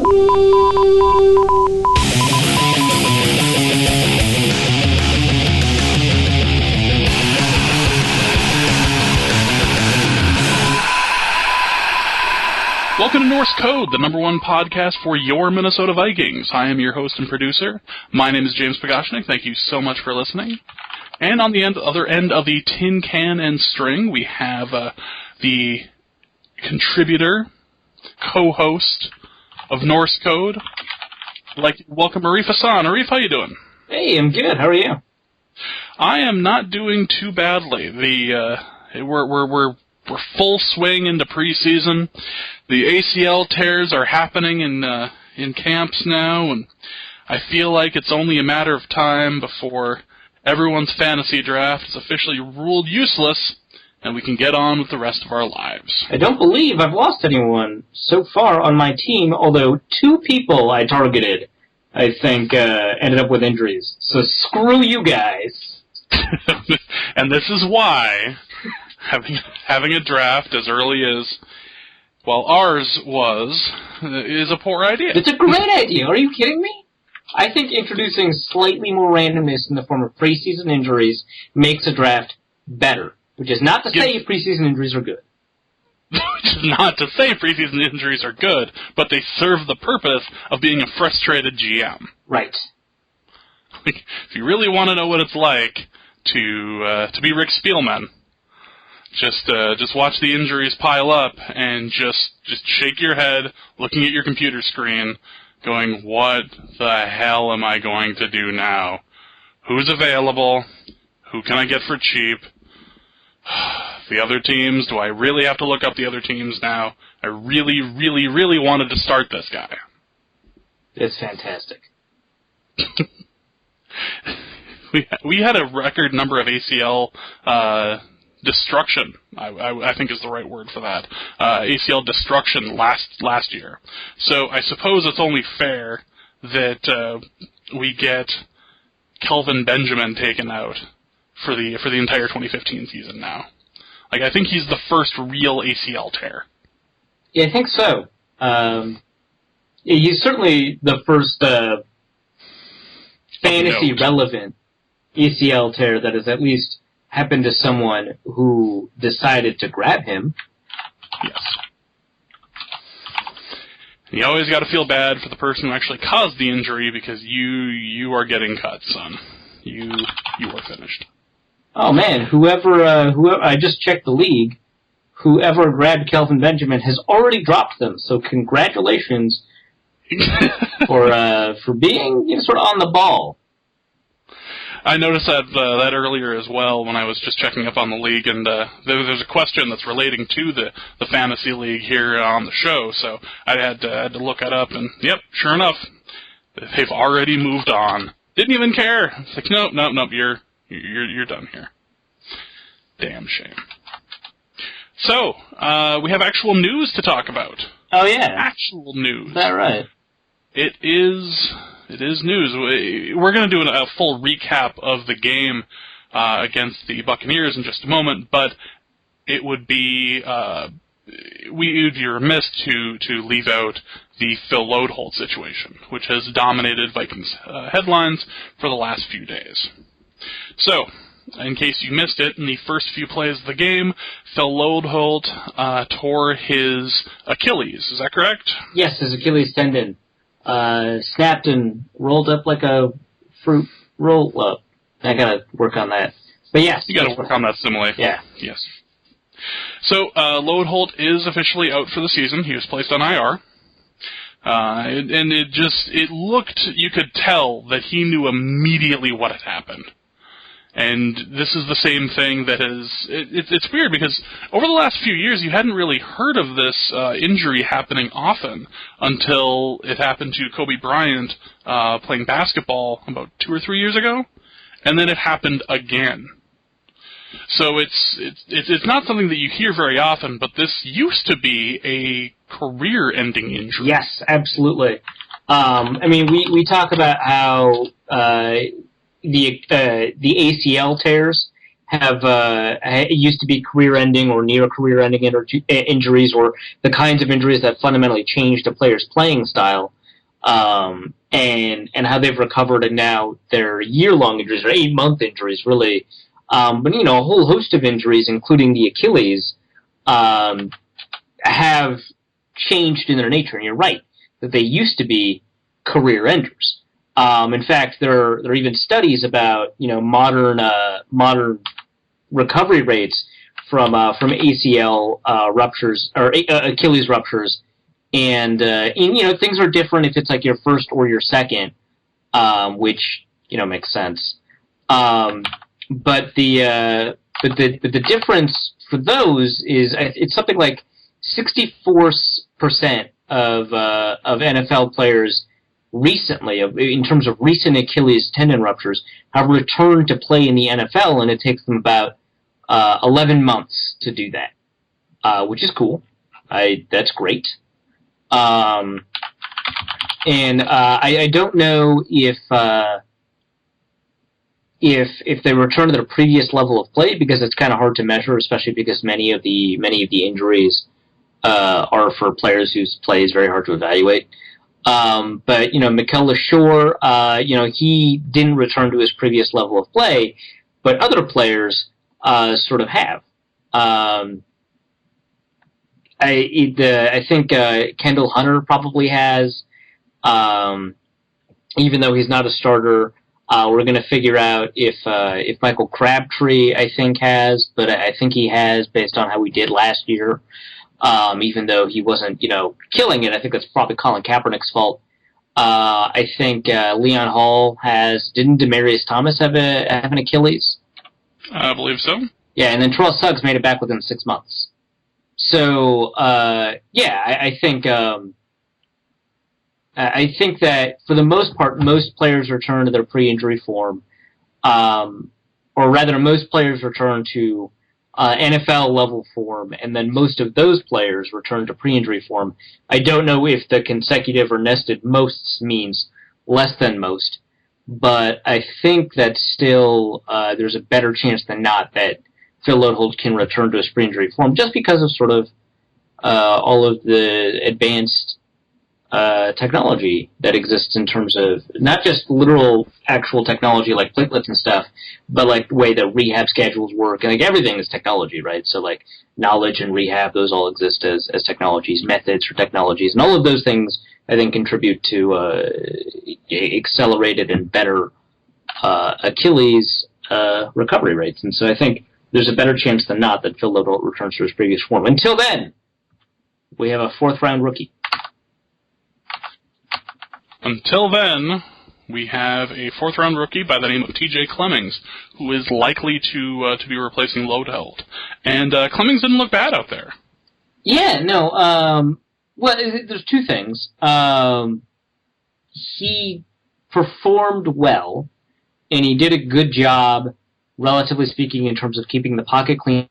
Welcome to Norse Code, the #1 podcast for your Minnesota Vikings. I am your host and producer. My name is James Pagashnik. Thank you so much for listening. And on the other end of the tin can and string, we have the contributor, co-host of Norse Code. I'd like to welcome Arif Hassan. Arif, how you doing? Hey, I'm good. How are you? I am not doing too badly. We're full swing into preseason. The ACL tears are happening in camps now, and I feel like it's only a matter of time before everyone's fantasy draft is officially ruled useless, and we can get on with the rest of our lives. I don't believe I've lost anyone so far on my team, although 2 people I targeted, I think, ended up with injuries. So screw you guys. And this is why having a draft as early as, well, ours was, is a poor idea. It's a great idea. Are you kidding me? I think introducing slightly more randomness in the form of preseason injuries makes a draft better, which is not to say preseason injuries are good. Which is not to say preseason injuries are good, but they serve the purpose of being a frustrated GM. Right. Like, if you really want to know what it's like to be Rick Spielman, just watch the injuries pile up and just shake your head, looking at your computer screen, going, what the hell am I going to do now? Who's available? Who can I get for cheap? The other teams, do I really have to look up the other teams now? I really, really, really wanted to start this guy. It's fantastic. We had a record number of ACL destruction, I think is the right word for that. ACL destruction last year. So I suppose it's only fair that we get Kelvin Benjamin taken out for the entire 2015 season now. Like, I think he's the first real ACL tear. Yeah, I think so. He's certainly the first fantasy-relevant ACL tear that has at least happened to someone who decided to grab him. Yes. You always got to feel bad for the person who actually caused the injury, because you are getting cut, son. You are finished. Oh man, whoever I just checked the league. Whoever grabbed Kelvin Benjamin has already dropped them. So congratulations for being sort of on the ball. I noticed that earlier as well when I was just checking up on the league, and there's a question that's relating to the fantasy league here on the show, so I had to look it up, and yep, sure enough, they've already moved on. Didn't even care. It's like, nope, you're done here. Damn shame. So we have actual news to talk about. Oh yeah, actual news. Is that right? It is news. We're going to do a full recap of the game against the Buccaneers in just a moment, but it would be we'd be remiss to leave out the Phil Loadholt situation, which has dominated Vikings headlines for the last few days. So, in case you missed it, in the first few plays of the game, Phil Loadholt tore his Achilles. Is that correct? Yes, his Achilles tendon. Snapped and rolled up like a fruit roll-up. I gotta work on that. But yes. You gotta work on that simile. Yeah. Yes. So, Loadholt is officially out for the season. He was placed on IR. And it looked, you could tell that he knew immediately what had happened. And this is the same thing that it's weird because over the last few years you hadn't really heard of this injury happening often until it happened to Kobe Bryant playing basketball about 2 or 3 years ago, and then it happened again. So it's not something that you hear very often, but this used to be a career-ending injury. Yes, absolutely. I mean, we talk about how the ACL tears have used to be career-ending or near career-ending injuries, or the kinds of injuries that fundamentally changed a player's playing style. and how they've recovered, and now their year-long injuries, or 8-month injuries, really. But, a whole host of injuries, including the Achilles, have changed in their nature. And you're right, that they used to be career enders. In fact, there are even studies about, modern recovery rates from ACL ruptures, or Achilles ruptures. And, things are different if it's like your first or your second, which, makes sense. But the difference for those is it's something like 64% of NFL players recently, in terms of recent Achilles tendon ruptures, have returned to play in the NFL, and it takes them about 11 months to do that, which is cool. That's great. And I don't know if they return to their previous level of play, because it's kind of hard to measure, especially because many of the injuries are for players whose play is very hard to evaluate. But Mikel LeSure, he didn't return to his previous level of play, but other players sort of have. I think Kendall Hunter probably has, even though he's not a starter. We're going to figure out if Michael Crabtree, I think, has, but I think he has based on how he did last year. Even though he wasn't, killing it. I think that's probably Colin Kaepernick's fault. I think Leon Hall has. Didn't Demaryius Thomas have an Achilles? I believe so. Yeah, and then Terrell Suggs made it back within 6 months. So I think that for the most part, most players return to their pre-injury form, or rather, most players return to NFL level form, and then most of those players return to pre-injury form. I don't know if the consecutive or nested mosts means less than most, but I think that still there's a better chance than not that Phil Lodeholt can return to his pre-injury form, just because of sort of all of the advanced technology that exists in terms of not just literal actual technology like platelets and stuff, but like the way that rehab schedules work, and like everything is technology, right? So like knowledge and rehab, those all exist as technologies, methods for technologies, and all of those things I think contribute to accelerated and better Achilles recovery rates. And so I think there's a better chance than not that Phil Lodeholt returns to his previous form. Until then, we have a 4th round rookie. Until then, we have a 4th round rookie by the name of TJ Clemmings, who is likely to be replacing Lodeholt. And Clemmings didn't look bad out there. Yeah, no. Well, there's two things. He performed well, and he did a good job, relatively speaking, in terms of keeping the pocket clean.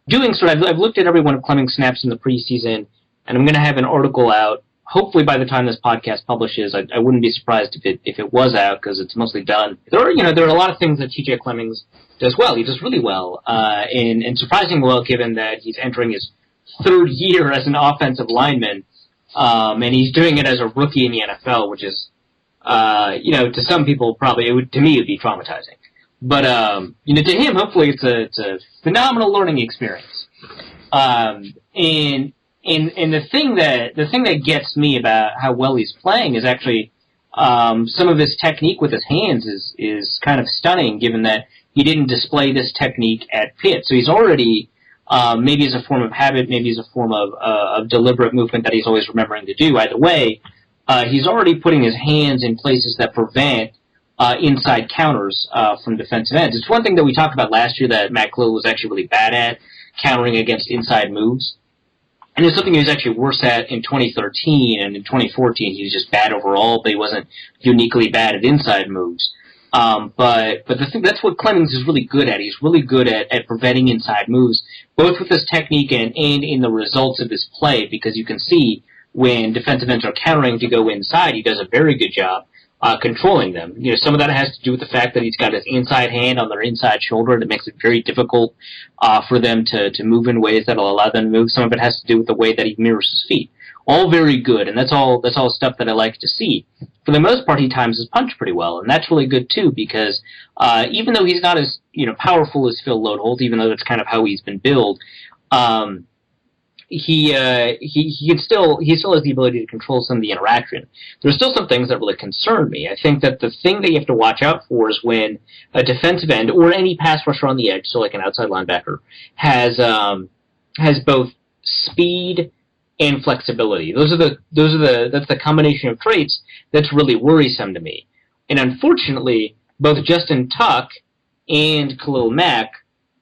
I've looked at every one of Clemmings' snaps in the preseason, and I'm going to have an article out. Hopefully, by the time this podcast publishes, I wouldn't be surprised if it was out, because it's mostly done. There are a lot of things that TJ Clemmings does well. He does really well, and surprisingly well, given that he's entering his 3rd year as an offensive lineman, and he's doing it as a rookie in the NFL, which is, to some people probably to me it would be traumatizing, but to him, hopefully, it's a phenomenal learning experience, And the thing that gets me about how well he's playing is actually some of his technique with his hands is kind of stunning, given that he didn't display this technique at Pitt. So he's already, maybe as a form of habit, maybe as a form of deliberate movement that he's always remembering to do. Either way, he's already putting his hands in places that prevent inside counters from defensive ends. It's one thing that we talked about last year that Matt Khalil was actually really bad at, countering against inside moves. And it's something he was actually worse at in 2013, and in 2014 he was just bad overall, but he wasn't uniquely bad at inside moves. But the thing, that's what Clemmings is really good at. He's really good at preventing inside moves, both with his technique and in the results of his play, because you can see when defensive ends are countering to go inside, he does a very good job controlling them. Some of that has to do with the fact that he's got his inside hand on their inside shoulder that makes it very difficult for them to move in ways that will allow them to move. Some of it has to do with the way that he mirrors his feet, All very good, and that's all stuff that I like to see. For the most part, he times his punch pretty well, and that's really good too, because even though he's not as powerful as Phil Lodeholt, even though that's kind of how he's been billed, he still has the ability to control some of the interaction. There's still some things that really concern me. I think that the thing that you have to watch out for is when a defensive end or any pass rusher on the edge, so like an outside linebacker, has both speed and flexibility. That's the combination of traits that's really worrisome to me. And unfortunately, both Justin Tuck and Khalil Mack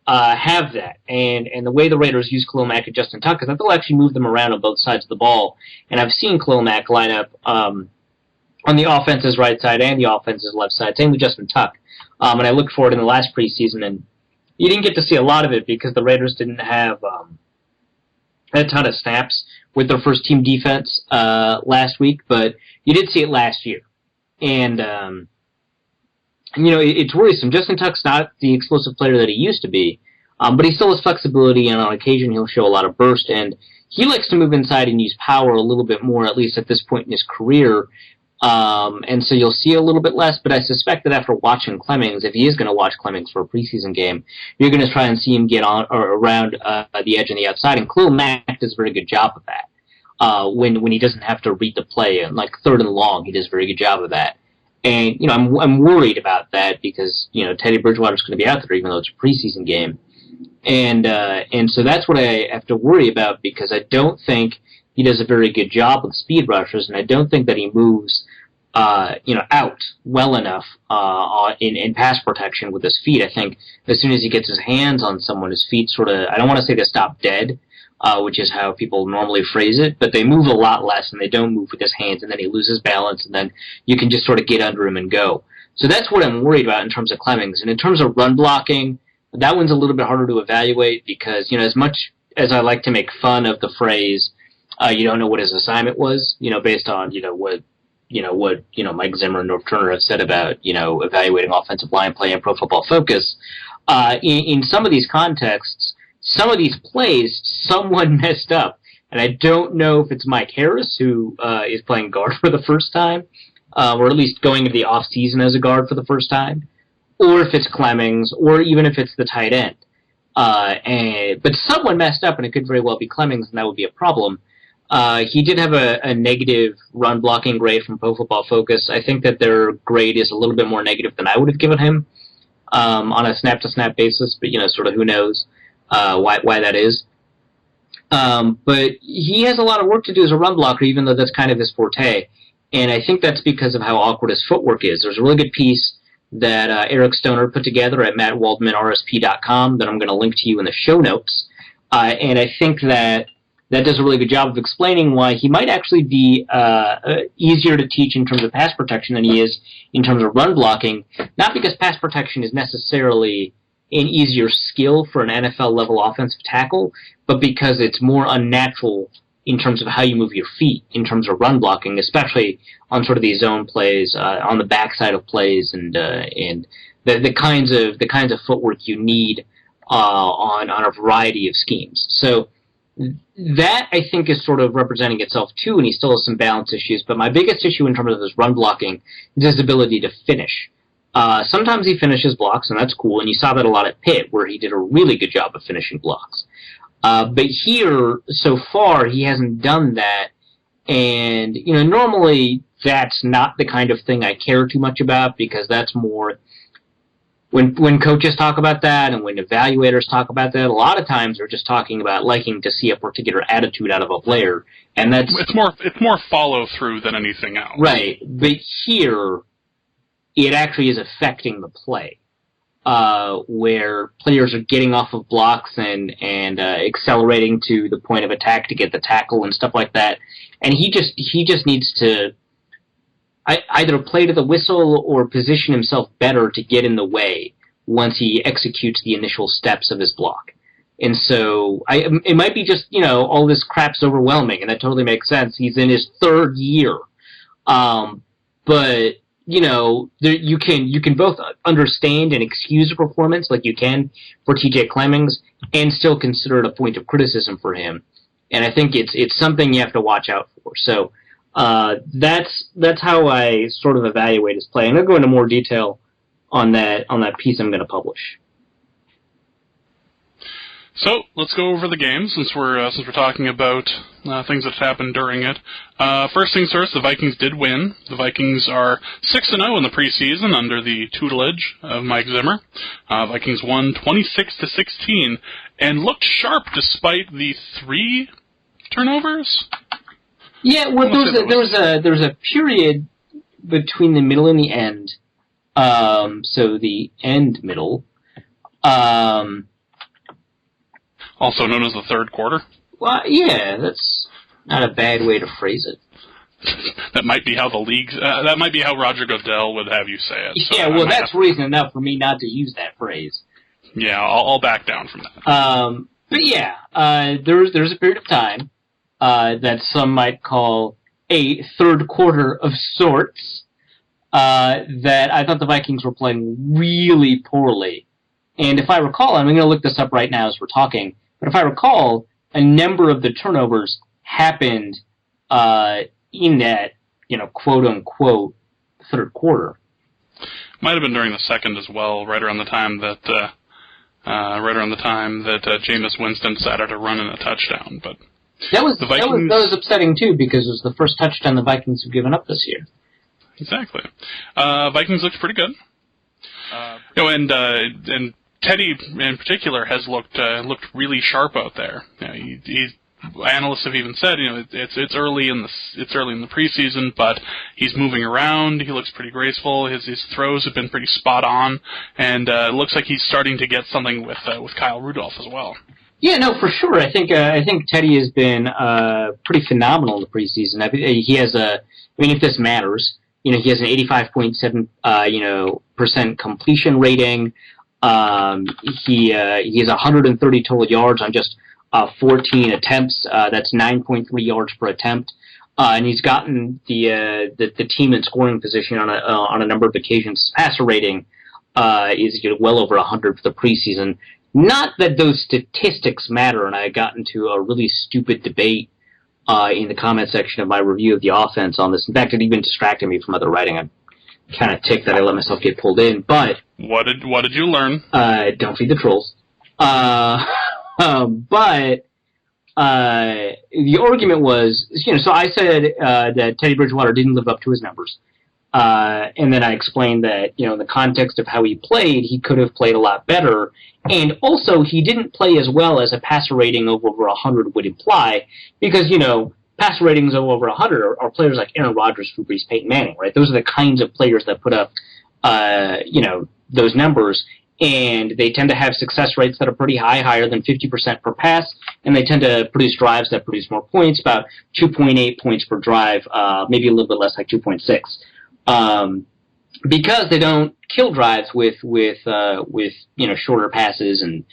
have that. And the way the Raiders use Khalil Mack and Justin Tuck is that they'll actually move them around on both sides of the ball. And I've seen Khalil Mack line up on the offense's right side and the offense's left side. Same with Justin Tuck. And I looked for it in the last preseason, and you didn't get to see a lot of it because the Raiders didn't have a ton of snaps with their first team defense last week, but you did see it last year. And it's worrisome. Justin Tuck's not the explosive player that he used to be, but he still has flexibility, and on occasion he'll show a lot of burst, and he likes to move inside and use power a little bit more, at least at this point in his career, and so you'll see a little bit less, but I suspect that after watching Clemmings, if he is going to watch Clemmings for a preseason game, you're going to try and see him get on or around the edge and the outside, and Khalil Mack does a very good job of that. When he doesn't have to read the play, and like 3rd and long, he does a very good job of that. And I'm worried about that because Teddy Bridgewater's going to be out there even though it's a preseason game, and so that's what I have to worry about because I don't think he does a very good job with speed rushers, and I don't think that he moves out well enough in pass protection with his feet. I think as soon as he gets his hands on someone, his feet sort of, I don't want to say they stop dead, which is how people normally phrase it, but they move a lot less, and they don't move with his hands, and then he loses balance, and then you can just sort of get under him and go. So that's what I'm worried about in terms of Clemmings. And in terms of run blocking, that one's a little bit harder to evaluate because, as much as I like to make fun of the phrase, you don't know what his assignment was, based on, what Mike Zimmer and Norv Turner have said about, evaluating offensive line play and Pro Football Focus. In some of these contexts, some of these plays, someone messed up. And I don't know if it's Mike Harris, who is playing guard for the first time, or at least going into the off-season as a guard for the first time, or if it's Clemmings, or even if it's the tight end. But someone messed up, and it could very well be Clemmings, and that would be a problem. He did have a negative run-blocking grade from Pro Football Focus. I think that their grade is a little bit more negative than I would have given him on a snap-to-snap basis, but, sort of who knows why that is. But he has a lot of work to do as a run blocker, even though that's kind of his forte. And I think that's because of how awkward his footwork is. There's a really good piece that Eric Stoner put together at mattwaldmanrsp.com that I'm going to link to you in the show notes. And I think that does a really good job of explaining why he might actually be easier to teach in terms of pass protection than he is in terms of run blocking. Not because pass protection is necessarily an easier skill for an NFL-level offensive tackle, but because it's more unnatural in terms of how you move your feet in terms of run blocking, especially on sort of these zone plays, on the backside of plays, and the kinds of footwork you need on a variety of schemes. So that, I think, is sort of representing itself too, and he still has some balance issues. But my biggest issue in terms of his run blocking is his ability to finish. Sometimes he finishes blocks, and that's cool, and you saw that a lot at Pitt, where he did a really good job of finishing blocks. But here, so far, he hasn't done that, and, normally that's not the kind of thing I care too much about, because that's more, when coaches talk about that, and when evaluators talk about that, a lot of times they're just talking about liking to see a particular attitude out of a player, and that's... It's more follow-through than anything else. Right, but here, it actually is affecting the play, where players are getting off of blocks and accelerating to the point of attack to get the tackle and stuff like that. And he just needs to either play to the whistle or position himself better to get in the way once he executes the initial steps of his block. And so it might be just, all this crap's overwhelming, and that totally makes sense. He's in his 3rd year. But you can both understand and excuse a performance like you can for TJ Clemmings and still consider it a point of criticism for him. and I think it's something you have to watch out for. So that's how I sort of evaluate his play, and I'll go into more detail on that piece I'm going to publish. So let's go over the game since we're talking about things that happened during it. First things first, the Vikings did win. The Vikings are 6-0 in the preseason under the tutelage of Mike Zimmer. Vikings won 26-16 and looked sharp despite the 3 turnovers. Yeah, well, there was a period between the middle and the end. So the end middle. Also known as the third quarter. Well, yeah, that's not a bad way to phrase it. That might be how the league. That might be how Roger Goodell would have you say it. So yeah, well, that's reason enough for me not to use that phrase. Yeah, I'll back down from that. But yeah, there's a period of time that some might call a third quarter of sorts that I thought the Vikings were playing really poorly. And if I recall, and I'm going to look this up right now as we're talking, but if I recall, a number of the turnovers happened in that, quote unquote, third quarter. Might have been during the second as well, right around the time that Jameis Winston decided to run in a touchdown. But that was upsetting too, because it was the first touchdown the Vikings have given up this year. Exactly. Vikings looked pretty good. And Teddy in particular has looked really sharp out there. Analysts have even said, it's early in the preseason, but he's moving around. He looks pretty graceful. His throws have been pretty spot on, and it looks like he's starting to get something with Kyle Rudolph as well. Yeah, no, for sure. I think Teddy has been pretty phenomenal in the preseason. He has if this matters, he has an 85.7 percent completion rating. He has 130 total yards on just 14 attempts. That's 9.3 yards per attempt, and he's gotten the team in scoring position on a number of occasions. His passer rating is well over 100 for the preseason. Not that those statistics matter, and I got into a really stupid debate in the comment section of my review of the offense on this. In fact, it even distracted me from other writing. I'm kind of ticked that I let myself get pulled in, but what did you learn? Don't feed the trolls. But the argument was, so I said that Teddy Bridgewater didn't live up to his numbers, and then I explained that in the context of how he played, he could have played a lot better, and also he didn't play as well as a passer rating of over 100 would imply, because passer ratings of over 100 are players like Aaron Rodgers, Drew Brees, Peyton Manning, right? Those are the kinds of players that put up, those numbers, and they tend to have success rates that are pretty high, higher than 50% per pass, and they tend to produce drives that produce more points, about 2.8 points per drive, maybe a little bit less, like 2.6, because they don't kill drives with shorter passes and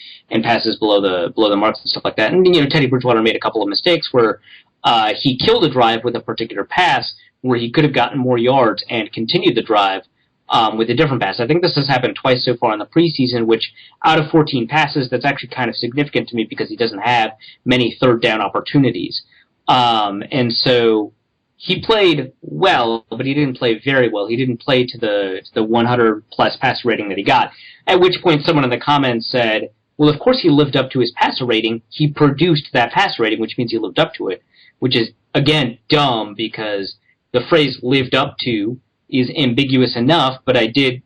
passes below the marks and stuff like that. And Teddy Bridgewater made a couple of mistakes where he killed a drive with a particular pass where he could have gotten more yards and continued the drive with a different pass. I think this has happened twice so far in the preseason, which out of 14 passes, that's actually kind of significant to me because he doesn't have many third down opportunities. And so he played well, but he didn't play very well. He didn't play to the 100-plus passer rating that he got, at which point someone in the comments said, well, of course he lived up to his passer rating. He produced that passer rating, which means he lived up to it, which is, again, dumb because the phrase lived up to is ambiguous enough, but I did,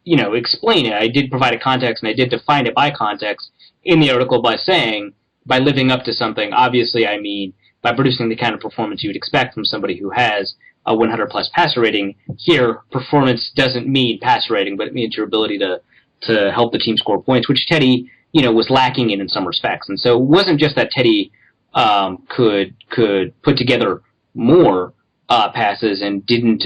explain it. I did provide a context, and I did define it by context in the article by saying, by living up to something, obviously I mean by producing the kind of performance you would expect from somebody who has a 100-plus passer rating. Here, performance doesn't mean passer rating, but it means your ability to help the team score points, which Teddy, was lacking in some respects. And so it wasn't just that Teddy could put together more passes and didn't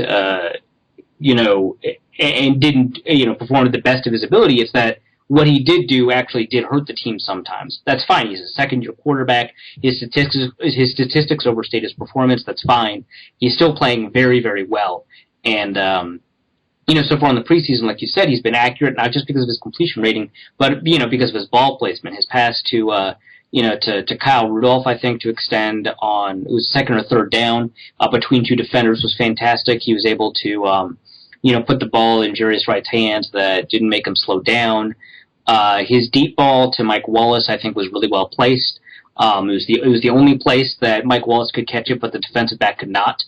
perform to the best of his ability. It's that what he did do actually did hurt the team sometimes. That's fine. He's a second-year quarterback. His statistics overstate his performance. That's fine. He's still playing very, very well. And, so far in the preseason, like you said, he's been accurate, not just because of his completion rating, but, because of his ball placement. His pass to to Kyle Rudolph, I think, to extend on, it was second or third down between two defenders was fantastic. He was able to, put the ball in Jarius Wright's hands that didn't make him slow down. His deep ball to Mike Wallace, I think, was really well placed. It was the only place that Mike Wallace could catch it, but the defensive back could not.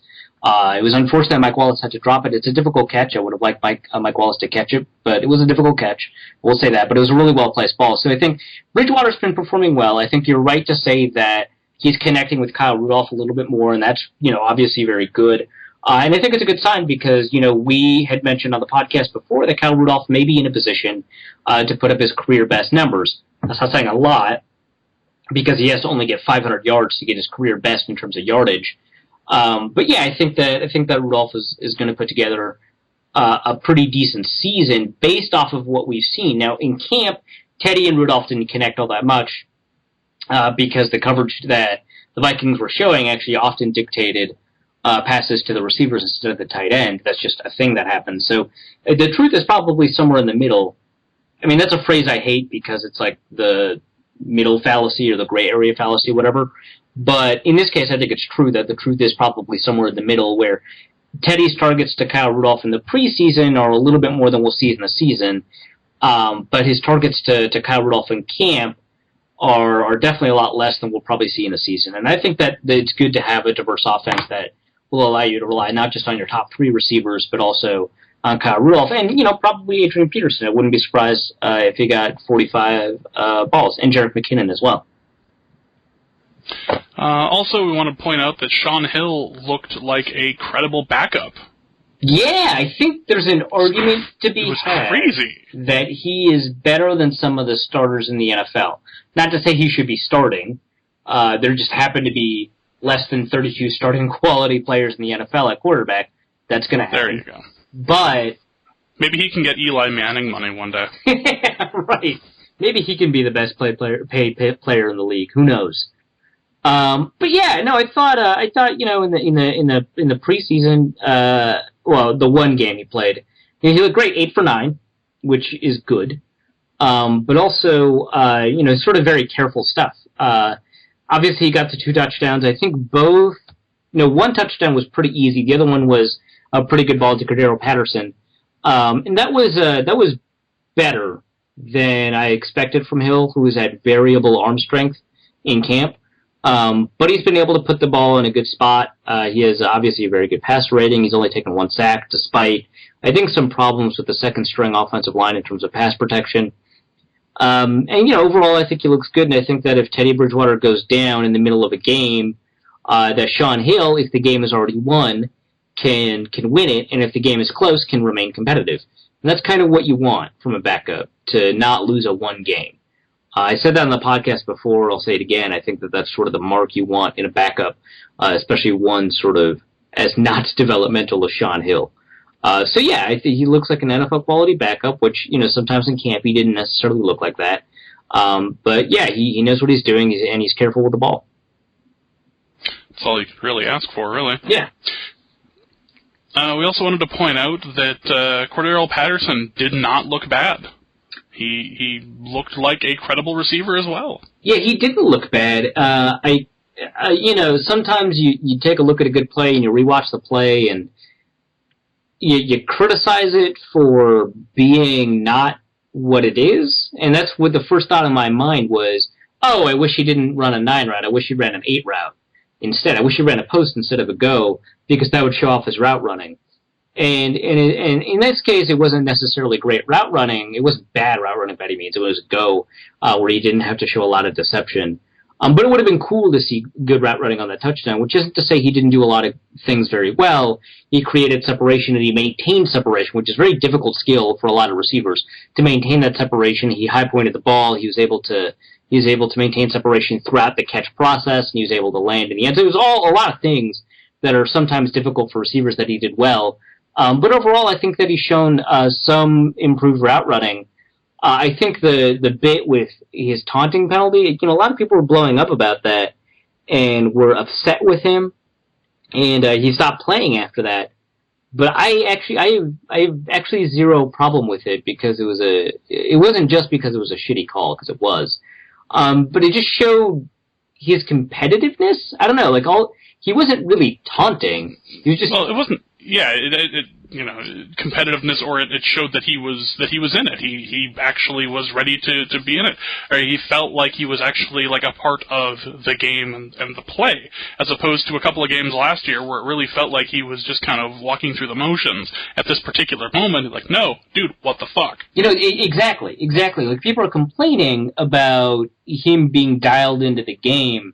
It was unfortunate that Mike Wallace had to drop it. It's a difficult catch. I would have liked Mike Wallace to catch it, but it was a difficult catch. We'll say that. But it was a really well-placed ball. So I think Bridgewater's been performing well. I think you're right to say that he's connecting with Kyle Rudolph a little bit more, and that's, obviously very good. And I think it's a good sign because, we had mentioned on the podcast before that Kyle Rudolph may be in a position to put up his career best numbers. That's not saying a lot because he has to only get 500 yards to get his career best in terms of yardage. But yeah, I think that Rudolph is going to put together a pretty decent season based off of what we've seen. Now in camp, Teddy and Rudolph didn't connect all that much because the coverage that the Vikings were showing actually often dictated passes to the receivers instead of the tight end. That's just a thing that happens. So the truth is probably somewhere in the middle. I mean, that's a phrase I hate because it's like the middle fallacy or the gray area fallacy, whatever. But in this case, I think it's true that the truth is probably somewhere in the middle where Teddy's targets to Kyle Rudolph in the preseason are a little bit more than we'll see in the season. But his targets to Kyle Rudolph in camp are definitely a lot less than we'll probably see in the season. And I think that it's good to have a diverse offense that will allow you to rely not just on your top three receivers, but also on Kyle Rudolph and, probably Adrian Peterson. I wouldn't be surprised if he got 45 balls, and Jerick McKinnon as well. Also, we want to point out that Sean Hill looked like a credible backup. Yeah, I think there's an argument to be had crazy that he is better than some of the starters in the NFL. Not to say he should be starting. There just happen to be less than 32 starting quality players in the NFL at quarterback. That's going to happen. There you go. But maybe he can get Eli Manning money one day. Right. Maybe he can be the best paid player in the league. Who knows? But yeah, no, I thought in the preseason, the one game he played, he looked great, 8 for 9, which is good. But also, sort of very careful stuff. Obviously he got the 2 touchdowns. I think both, one touchdown was pretty easy. The other one was a pretty good ball to Cordero Patterson. And that was better than I expected from Hill, who has had variable arm strength in camp. But he's been able to put the ball in a good spot. He has obviously a very good passer rating. He's only taken 1 sack, despite, I think, some problems with the second-string offensive line in terms of pass protection. Overall, I think he looks good, and I think that if Teddy Bridgewater goes down in the middle of a game, that Sean Hill, if the game is already won, can win it, and if the game is close, can remain competitive. And that's kind of what you want from a backup, to not lose a one game. I said that on the podcast before, I'll say it again. I think that that's sort of the mark you want in a backup, especially one sort of as not developmental as Sean Hill. I think he looks like an NFL quality backup, which, sometimes in camp he didn't necessarily look like that. But yeah, he knows what he's doing, and he's careful with the ball. That's all you could really ask for, really. Yeah. We also wanted to point out that Cordero Patterson did not look bad. He looked like a credible receiver as well. Yeah, he didn't look bad. Sometimes you take a look at a good play and you rewatch the play and you criticize it for being not what it is. And that's what the first thought in my mind was, I wish he didn't run a 9 route. I wish he ran an 8 route instead. I wish he ran a post instead of a go, because that would show off his route running. And in this case, it wasn't necessarily great route running. It wasn't bad route running by any means. It was a go where he didn't have to show a lot of deception. But it would have been cool to see good route running on that touchdown, which isn't to say he didn't do a lot of things very well. He created separation and he maintained separation, which is a very difficult skill for a lot of receivers. To maintain that separation, he high-pointed the ball. He was able to maintain separation throughout the catch process, and he was able to land in the end. So it was a lot of things that are sometimes difficult for receivers that he did well. But overall, I think that he's shown some improved route running. I think the bit with his taunting penalty, a lot of people were blowing up about that and were upset with him, and he stopped playing after that. But I have actually zero problem with it, because it wasn't just because it was a shitty call, because it was. But it just showed his competitiveness. I don't know, like he wasn't really taunting. He was just it wasn't. Yeah, it competitiveness, or it showed that he was in it. He actually was ready to be in it. Or he felt like he was actually like a part of the game and the play, as opposed to a couple of games last year where it really felt like he was just kind of walking through the motions. At this particular moment, like, no, dude, what the fuck? Exactly. Like, people are complaining about him being dialed into the game,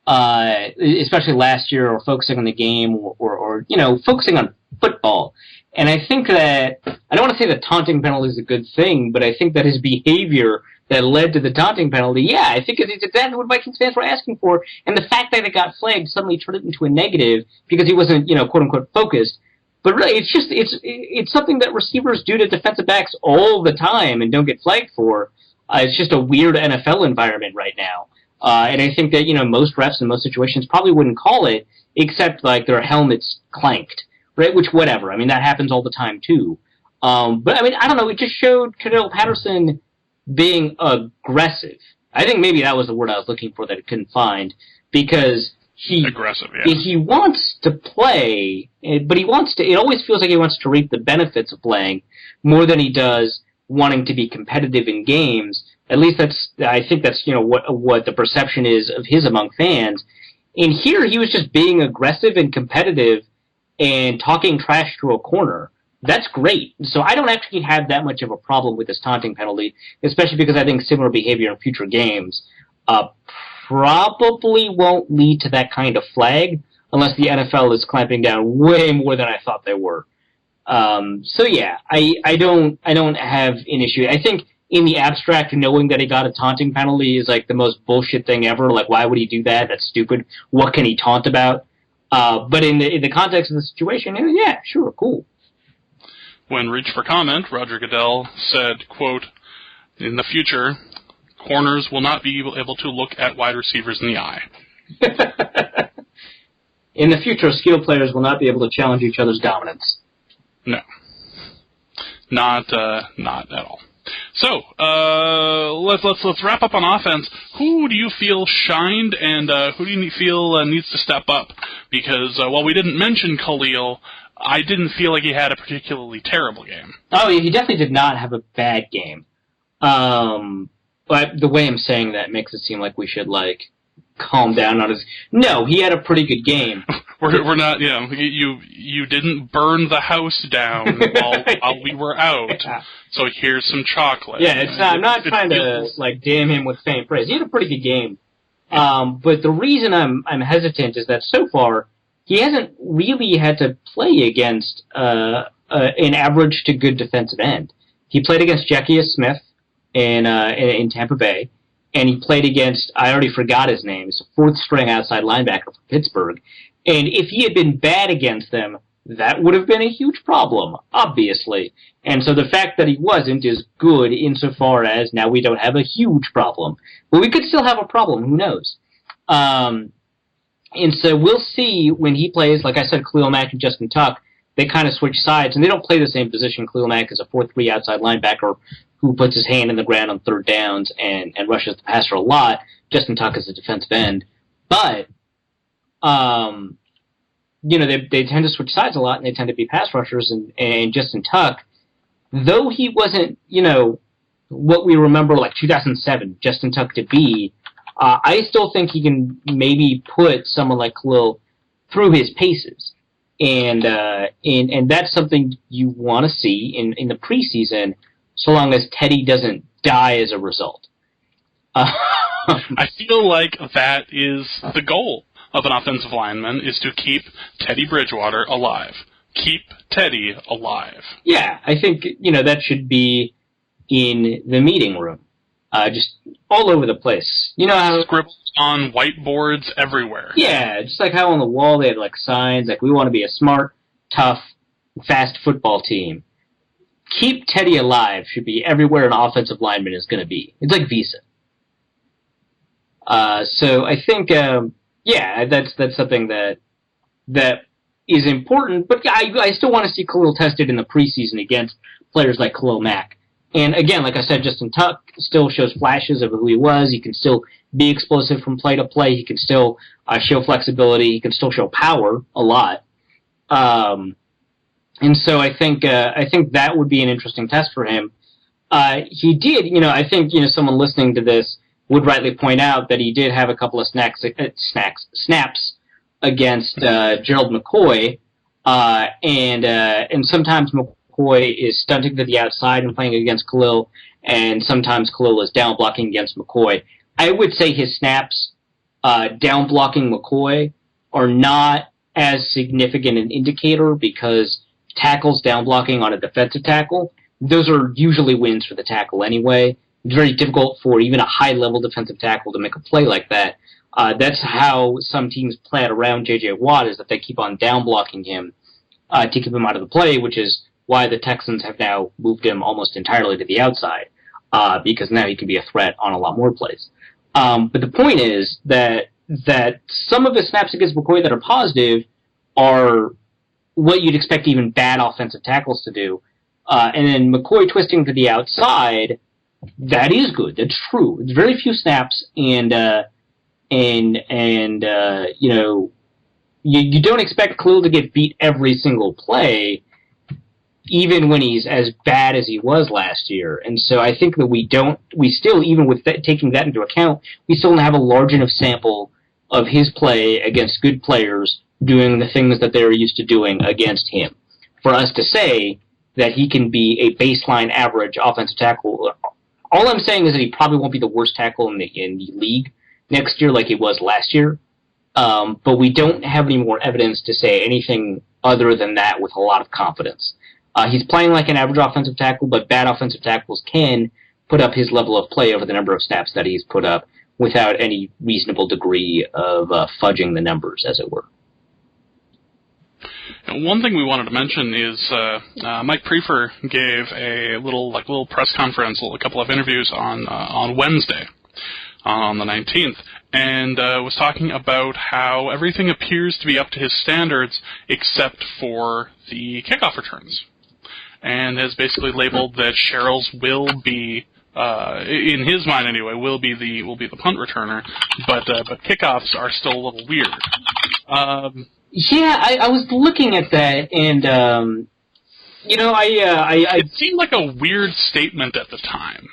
especially last year, or focusing on the game, or focusing on football. And I think that, I don't want to say that taunting penalty is a good thing, but I think that his behavior that led to the taunting penalty, I think it's exactly what Vikings fans were asking for. And the fact that it got flagged suddenly turned it into a negative because he wasn't, quote unquote, focused. But really, it's something that receivers do to defensive backs all the time and don't get flagged for. It's just a weird NFL environment right now. And I think that, most refs in most situations probably wouldn't call it, except like their helmets clanked, right? Which, whatever. I mean, that happens all the time too. But I mean, I don't know. It just showed Cordell Patterson being aggressive. I think maybe that was the word I was looking for that I couldn't find, because aggressive, yeah. He wants to play, but it always feels like he wants to reap the benefits of playing more than he does wanting to be competitive in games. At least I think that's what the perception is of his among fans. And here he was just being aggressive and competitive and talking trash to a corner. That's great. So I don't actually have that much of a problem with this taunting penalty, especially because I think similar behavior in future games probably won't lead to that kind of flag unless the NFL is clamping down way more than I thought they were. So yeah, I don't have an issue. I think in the abstract, knowing that he got a taunting penalty is like the most bullshit thing ever. Like, why would he do that? That's stupid. What can he taunt about? But in the context of the situation, yeah, sure, cool. When reached for comment, Roger Goodell said, quote, "In the future, corners will not be able to look at wide receivers in the eye." In the future, skill players will not be able to challenge each other's dominance. No. Not at all. So, let's wrap up on offense. Who do you feel shined, and who do you feel needs to step up? Because while we didn't mention Khalil, I didn't feel like he had a particularly terrible game. Oh, yeah, he definitely did not have a bad game. But the way I'm saying that makes it seem like we should, calm down on his... No, he had a pretty good game. We're not, you didn't burn the house down while we were out, yeah. So here's some chocolate. Yeah, I'm not trying to, damn him with faint praise. He had a pretty good game. But the reason I'm hesitant is that so far, he hasn't really had to play against an average to good defensive end. He played against Jackius Smith in Tampa Bay, and he played against, I already forgot his name, it's a fourth-string outside linebacker from Pittsburgh. And if he had been bad against them, that would have been a huge problem, obviously. And so the fact that he wasn't is good insofar as now we don't have a huge problem. But we could still have a problem, who knows? And so we'll see when he plays. Like I said, Khalil Mack and Justin Tuck, they kind of switch sides, and they don't play the same position. Khalil Mack is a 4-3 outside linebacker who puts his hand in the ground on third downs and rushes the passer a lot. Justin Tuck is a defensive end. But they tend to switch sides a lot, and they tend to be pass rushers. And Justin Tuck, though he wasn't, what we remember 2007 Justin Tuck to be, I still think he can maybe put someone like Khalil through his paces. And that's something you want to see in the preseason, so long as Teddy doesn't die as a result. I feel like that is the goal of an offensive lineman, is to keep Teddy Bridgewater alive. Keep Teddy alive. Yeah, I think, that should be in the meeting room. Just all over the place. How... Scribbles on whiteboards everywhere. Yeah, just like how on the wall they have, signs, we want to be a smart, tough, fast football team. Keep Teddy alive should be everywhere an offensive lineman is going to be. It's like Visa. So I think... that's something that is important, but I still want to see Khalil tested in the preseason against players like Khalil Mack And again, like I said, Justin Tuck still shows flashes of who he was. He can still be explosive from play to play. He can still show flexibility. He can still show power a lot. And so I think that would be an interesting test for him. He did, I think, someone listening to this would rightly point out that he did have a couple of snaps against Gerald McCoy, and sometimes McCoy is stunting to the outside and playing against Khalil, and sometimes Khalil is down blocking against McCoy. I would say his snaps down blocking McCoy are not as significant an indicator because tackles down blocking on a defensive tackle, those are usually wins for the tackle anyway. It's very difficult for even a high-level defensive tackle to make a play like that. That's how some teams play it around J.J. Watt, is that they keep on down blocking him to keep him out of the play, which is why the Texans have now moved him almost entirely to the outside, because now he can be a threat on a lot more plays. But the point is that some of his snaps against McCoy that are positive are what you'd expect even bad offensive tackles to do. And then McCoy twisting to the outside, that is good. That's true. It's very few snaps, and you don't expect Khalil to get beat every single play, even when he's as bad as he was last year. And so I think that we still, even with taking that into account, we still don't have a large enough sample of his play against good players doing the things that they're used to doing against him for us to say that he can be a baseline average offensive tackle. All I'm saying is that he probably won't be the worst tackle in the league next year like he was last year. But we don't have any more evidence to say anything other than that with a lot of confidence. He's playing like an average offensive tackle, but bad offensive tackles can put up his level of play over the number of snaps that he's put up without any reasonable degree of fudging the numbers, as it were. One thing we wanted to mention is Mike Prefer gave a little press conference, a couple of interviews on Wednesday, on the 19th, and was talking about how everything appears to be up to his standards except for the kickoff returns, and has basically labeled that Sherrills will be, in his mind anyway, will be the punt returner, but kickoffs are still a little weird. Yeah, I was looking at that, and it seemed like a weird statement at the time.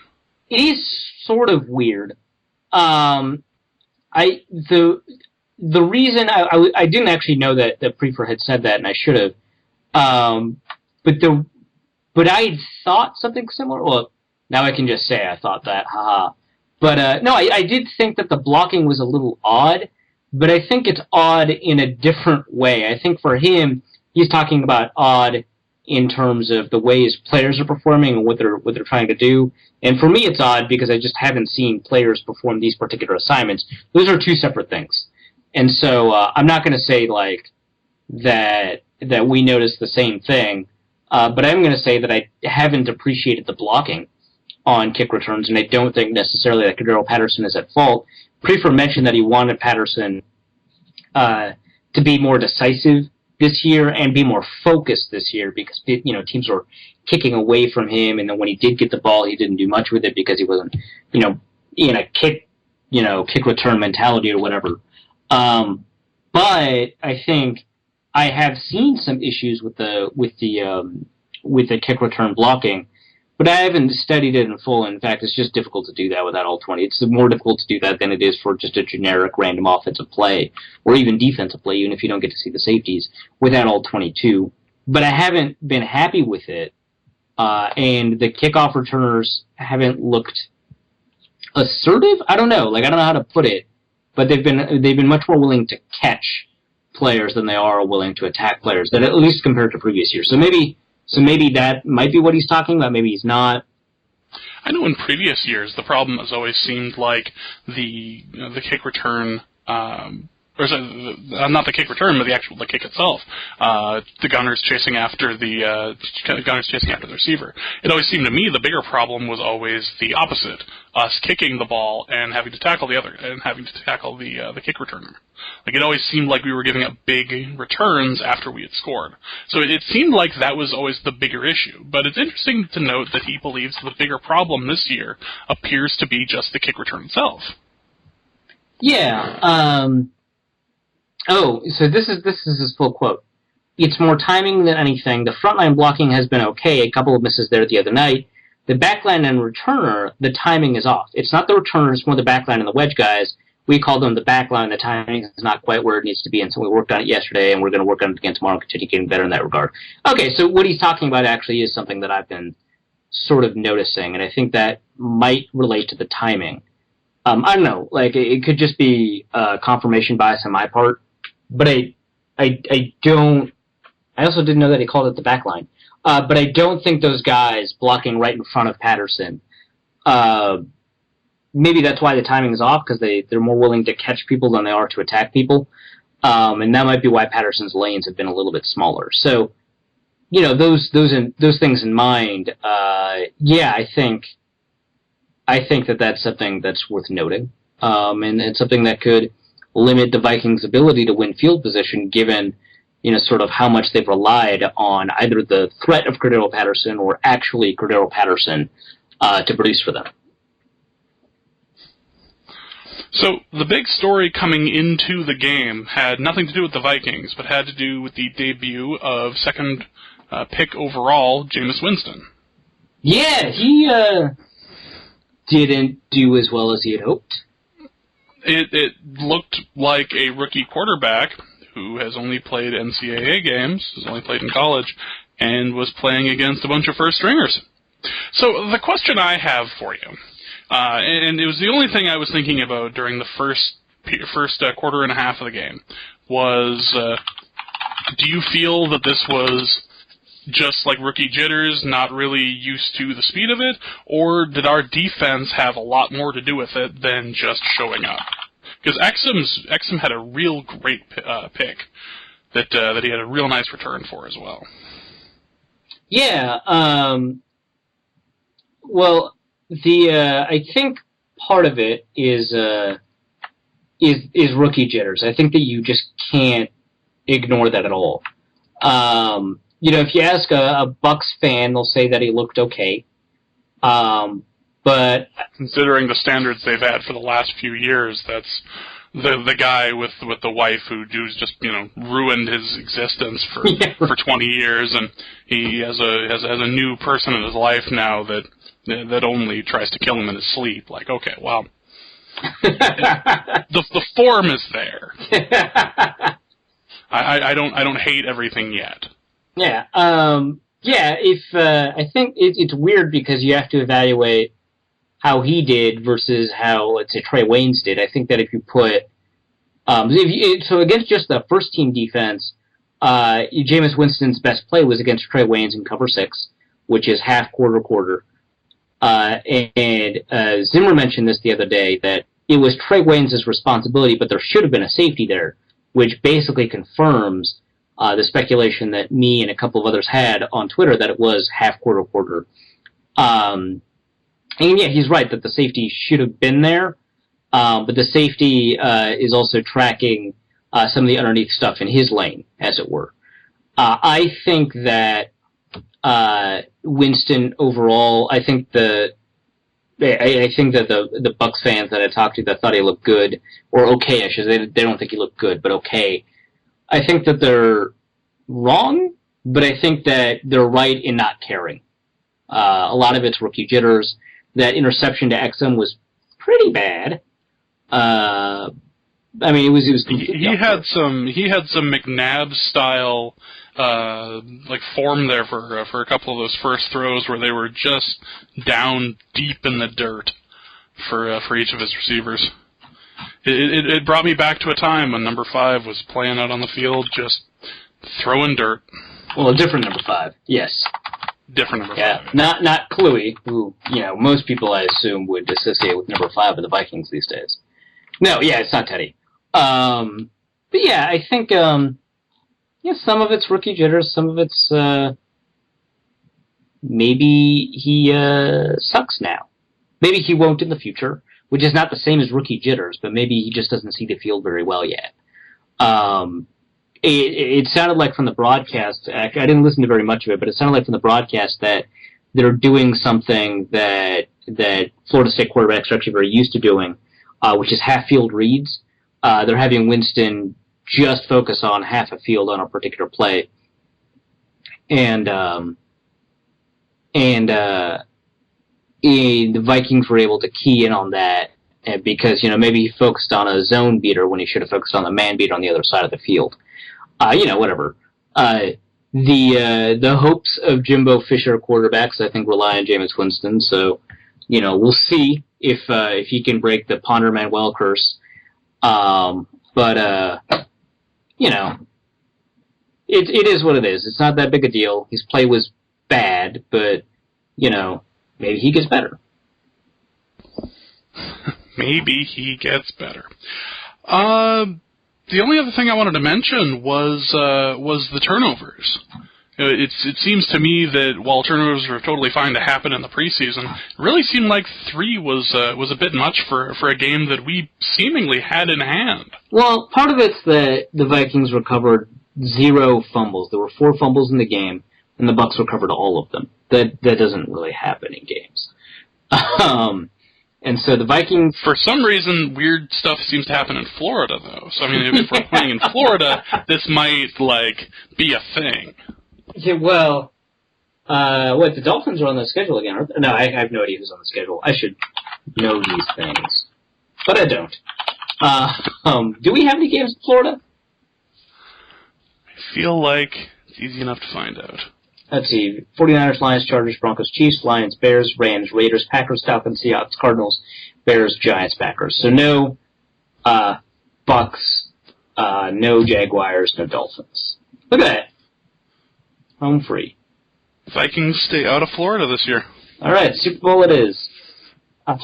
It is sort of weird. The reason I didn't actually know that Prefer had said that, and I should have. But I had thought something similar. Well, now I can just say I thought that, haha. But no, I did think that the blocking was a little odd. But I think it's odd in a different way. I think for him, he's talking about odd in terms of the way his players are performing and what they're trying to do. And for me, it's odd because I just haven't seen players perform these particular assignments. Those are two separate things. And so I'm not going to say like that we noticed the same thing, but I'm going to say that I haven't appreciated the blocking on kick returns, and I don't think necessarily that Cordero Patterson is at fault. Prefer mentioned that he wanted Patterson to be more decisive this year and be more focused this year because teams were kicking away from him, and then when he did get the ball, he didn't do much with it because he wasn't in a kick return mentality or whatever. But I think I have seen some issues with the kick return blocking. But I haven't studied it in full. In fact, it's just difficult to do that without all 20. It's more difficult to do that than it is for just a generic random offensive play or even defensive play, even if you don't get to see the safeties, without all 22. But I haven't been happy with it, and the kickoff returners haven't looked assertive. I don't know. I don't know how to put it, but they've been much more willing to catch players than they are willing to attack players, that at least compared to previous years. So maybe that might be what he's talking about. Maybe he's not. I know in previous years the problem has always seemed like the kick return or sorry, not the kick return, but the kick itself. The gunners chasing after the receiver. It always seemed to me the bigger problem was always the opposite: us kicking the ball and having to tackle the kick returner. Like, it always seemed like we were giving up big returns after we had scored. So it seemed like that was always the bigger issue. But it's interesting to note that he believes the bigger problem this year appears to be just the kick return itself. Yeah. So this is his full quote. It's more timing than anything. The frontline blocking has been okay. A couple of misses there the other night. The backline and returner, the timing is off. It's not the returner, it's more the backline and the wedge guys. We call them the backline. The timing is not quite where it needs to be, and so we worked on it yesterday, and we're going to work on it again tomorrow and continue getting better in that regard. Okay, so what he's talking about actually is something that I've been sort of noticing, and I think that might relate to the timing. I don't know, like, it could just be confirmation bias on my part, but I also didn't know that he called it the backline. But I don't think those guys blocking right in front of Patterson, maybe that's why the timing is off, because they're more willing to catch people than they are to attack people. And that might be why Patterson's lanes have been a little bit smaller. So, those things in mind, I think that that's something that's worth noting. And it's something that could limit the Vikings' ability to win field position, given, sort of how much they've relied on either the threat of Cordero Patterson or actually Cordero Patterson to produce for them. So the big story coming into the game had nothing to do with the Vikings, but had to do with the debut of second pick overall, Jameis Winston. Yeah, he didn't do as well as he had hoped. It looked like a rookie quarterback who has only played NCAA games, has only played in college, and was playing against a bunch of first-stringers. So the question I have for you, and it was the only thing I was thinking about during the first quarter and a half of the game, was do you feel that this was just like rookie jitters, not really used to the speed of it, or did our defense have a lot more to do with it than just showing up? Because Exum had a real great pick that he had a real nice return for as well. Yeah. Well, I think part of it is rookie jitters. I think that you just can't ignore that at all. If you ask a Bucs fan, they'll say that he looked okay. But considering the standards they've had for the last few years, that's the guy with the wife who's just ruined his existence for 20 years, and he has a new person in his life now that only tries to kill him in his sleep. Like, okay, well, the form is there. I don't hate everything yet. Yeah. I think it's weird because you have to evaluate how he did versus how, let's say, Trey Waynes did. I think that if you put so against just the first team defense, Jameis Winston's best play was against Trey Waynes in cover 6, which is half quarter. And Zimmer mentioned this the other day, that it was Trey Waynes' responsibility, but there should have been a safety there, which basically confirms the speculation that me and a couple of others had on Twitter that it was half quarter. And yeah, he's right that the safety should have been there, but the safety is also tracking some of the underneath stuff in his lane, as it were. I think that Winston overall, I think that the Bucs fans that I talked to that thought he looked good, or okay, I should say, they don't think he looked good, but okay. I think that they're wrong, but I think that they're right in not caring. A lot of it's rookie jitters. That interception to Exum was pretty bad. I mean, it was. He had some McNabb style form there for a couple of those first throws where they were just down deep in the dirt for each of his receivers. It brought me back to a time when number 5 was playing out on the field, just throwing dirt. Well, a different number 5, yes. Different number 5. Yeah, not Kluey, who most people I assume would associate with number 5 of the Vikings these days. No, yeah, it's not Teddy. But yeah, I think some of it's rookie jitters, some of it's maybe he sucks now. Maybe he won't in the future, which is not the same as rookie jitters, but maybe he just doesn't see the field very well yet. It sounded like from the broadcast, I didn't listen to very much of it, but it sounded like from the broadcast that they're doing something that Florida State quarterbacks are actually very used to doing, which is half-field reads. They're having Winston just focus on half a field on a particular play. And the Vikings were able to key in on that because, maybe he focused on a zone beater when he should have focused on the man beater on the other side of the field. Whatever. The hopes of Jimbo Fisher quarterbacks, I think, rely on Jameis Winston. So, we'll see if he can break the Ponder Manuel curse. It is what it is. It's not that big a deal. His play was bad, but, maybe he gets better. Maybe he gets better. The only other thing I wanted to mention was the turnovers. It seems to me that while turnovers are totally fine to happen in the preseason, it really seemed like 3 was a bit much for a game that we seemingly had in hand. Well, part of it's that the Vikings recovered 0 fumbles. There were 4 fumbles in the game, and the Bucs recovered all of them. That doesn't really happen in games. And so the Vikings... For some reason, weird stuff seems to happen in Florida, though. So, I mean, if we're playing in Florida, this might, be a thing. Yeah, well, the Dolphins are on the schedule again, aren't they? No, I have no idea who's on the schedule. I should know these things. But I don't. Do we have any games in Florida? I feel like it's easy enough to find out. Let's see. 49ers, Lions, Chargers, Broncos, Chiefs, Lions, Bears, Rams, Raiders, Packers, Falcons, Seahawks, Cardinals, Bears, Giants, Packers. So no Bucs, no Jaguars, no Dolphins. Look at that. Home free. Vikings stay out of Florida this year. All right, Super Bowl it is. But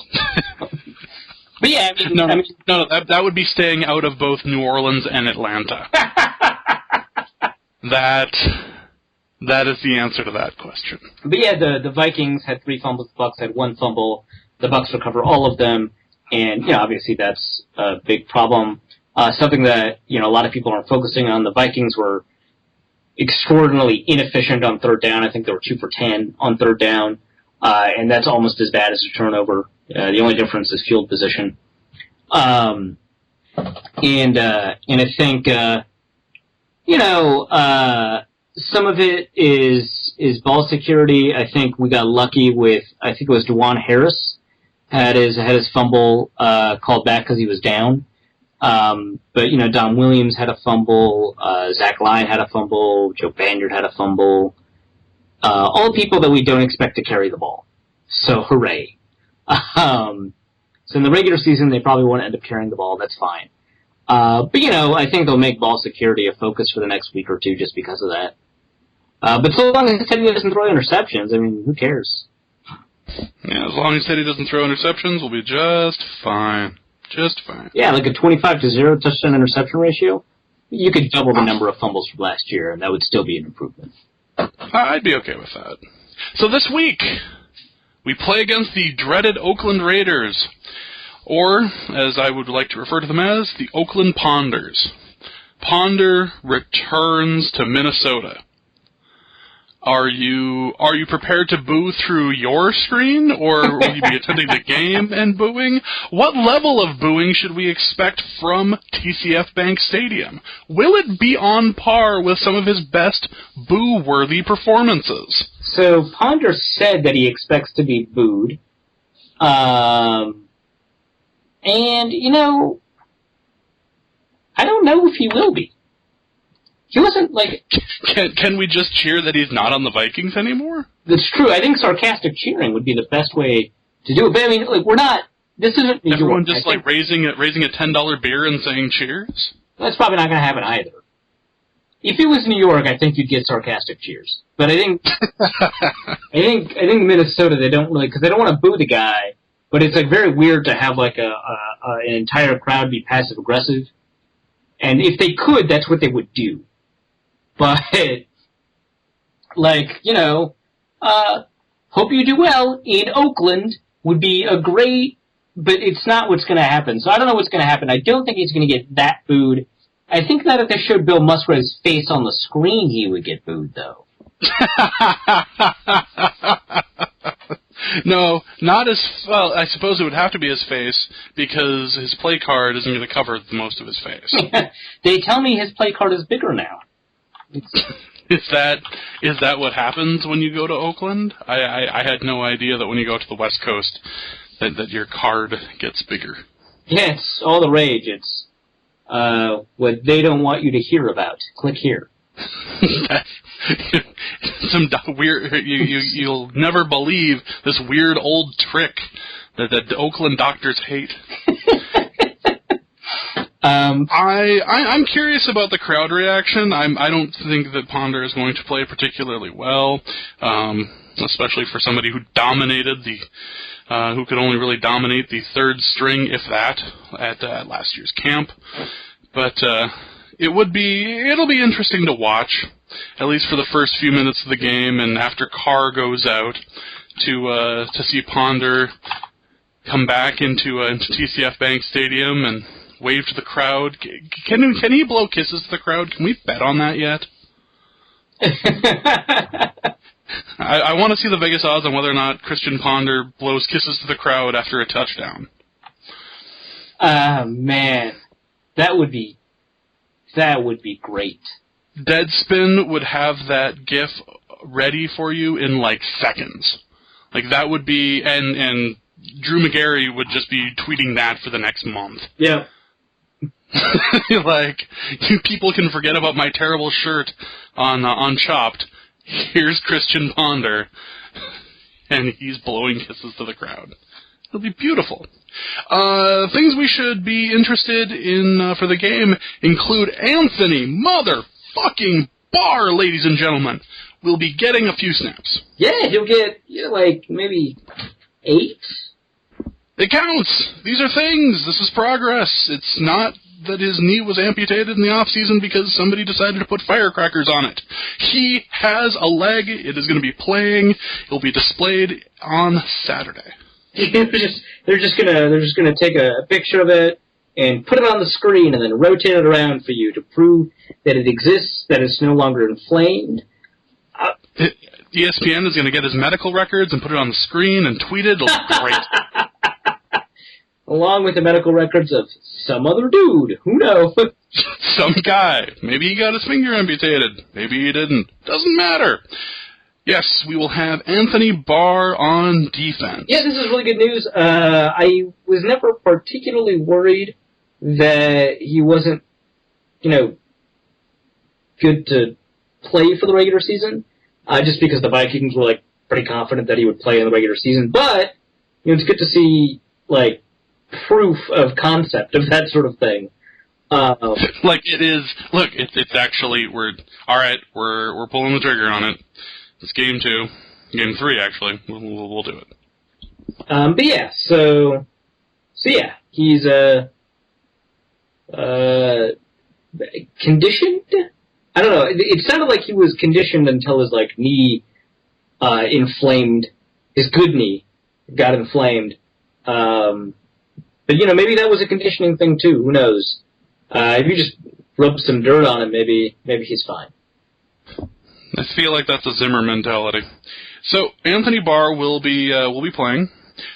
yeah, that would be staying out of both New Orleans and Atlanta. That is the answer to that question. But yeah, the Vikings had 3 fumbles, the Bucs had 1 fumble. The Bucs recover all of them, and obviously that's a big problem. Something that a lot of people aren't focusing on. The Vikings were extraordinarily inefficient on 3rd down. I think they were 2 for 10 on 3rd down, and that's almost as bad as a turnover. The only difference is field position. And I think some of it is ball security. I think we got lucky with, I think it was DeJuan Harris had his fumble called back because he was down. But Don Williams had a fumble, Zach Lyon had a fumble, Joe Banyard had a fumble. All people that we don't expect to carry the ball. So hooray. So in the regular season, they probably won't end up carrying the ball. That's fine. But I think they'll make ball security a focus for the next week or 2 just because of that. But so long as Teddy doesn't throw interceptions, I mean, who cares? Yeah, as long as Teddy doesn't throw interceptions, we'll be just fine. Just fine. Yeah, like a 25-0 touchdown interception ratio. You could double the number of fumbles from last year, and that would still be an improvement. I'd be okay with that. So this week, we play against the dreaded Oakland Raiders, or, as I would like to refer to them as, the Oakland Ponders. Ponder returns to Minnesota. Are you prepared to boo through your screen, or will you be attending the game and booing? What level of booing should we expect from TCF Bank Stadium? Will it be on par with some of his best boo-worthy performances? So Ponder said that he expects to be booed. And, I don't know if he will be. He wasn't, Can we just cheer that he's not on the Vikings anymore? That's true. I think sarcastic cheering would be the best way to do it. But, I mean, we're not... This isn't New Everyone York. just, raising a $10 beer and saying cheers? That's probably not going to happen either. If it was New York, I think you'd get sarcastic cheers. But I think... I think Minnesota, they don't really... Because they don't want to boo the guy, but it's, very weird to have, an entire crowd be passive-aggressive. And if they could, that's what they would do. But, like, you know, hope you do well in Oakland would be a great, but it's not what's going to happen. So I don't know what's going to happen. I don't think he's going to get that booed. I think that if they showed Bill Musgrave's face on the screen, he would get booed, though. No, not as well. I suppose it would have to be his face because his play card isn't going to cover most of his face. They tell me his play card is bigger now. Is that what happens when you go to Oakland? I had no idea that when you go to the West Coast that your card gets bigger. Yeah, it's all the rage. It's what they don't want you to hear about. Click here. Some weird. You'll never believe this weird old trick that the Oakland doctors hate. I'm curious about the crowd reaction. I don't think that Ponder is going to play particularly well, especially for somebody who dominated who could only really dominate the third string, if that, at last year's camp. But it'll be interesting to watch, at least for the first few minutes of the game, and after Carr goes out, to see Ponder come back into TCF Bank Stadium and wave to the crowd. Can he blow kisses to the crowd? Can we bet on that yet? I want to see the Vegas odds on whether or not Christian Ponder blows kisses to the crowd after a touchdown. Man, that would be great. Deadspin would have that GIF ready for you in like seconds. Like that would be, and Drew McGarry would just be tweeting that for the next month. Yeah. Like, you people can forget about my terrible shirt on Chopped. Here's Christian Ponder, and he's blowing kisses to the crowd. It'll be beautiful. Things we should be interested in for the game include Anthony motherfucking Barr, ladies and gentlemen. Will be getting a few snaps. Yeah, he'll get like maybe 8. It counts. These are things. This is progress. It's not that his knee was amputated in the off-season because somebody decided to put firecrackers on it. He has a leg. It is going to be playing. It will be displayed on Saturday. They're just gonna take a picture of it and put it on the screen and then rotate it around for you to prove that it exists, that it's no longer inflamed. ESPN is going to get his medical records and put it on the screen and tweet it. It'll be great. Along with the medical records of some other dude. Who knows? Some guy. Maybe he got his finger amputated. Maybe he didn't. Doesn't matter. Yes, we will have Anthony Barr on defense. Yeah, this is really good news. I was never particularly worried that he wasn't, good to play for the regular season, just because the Vikings were, pretty confident that he would play in the regular season. But, it's good to see, proof of concept of that sort of thing. It is. Look, it's actually we're pulling the trigger on it. It's game 2, game 3 actually. We'll do it. But yeah, so yeah, he's conditioned. I don't know. It sounded like he was conditioned until his knee inflamed. His good knee got inflamed. But maybe that was a conditioning thing too. Who knows? If you just rub some dirt on him, maybe he's fine. I feel like that's a Zimmer mentality. So Anthony Barr will be playing.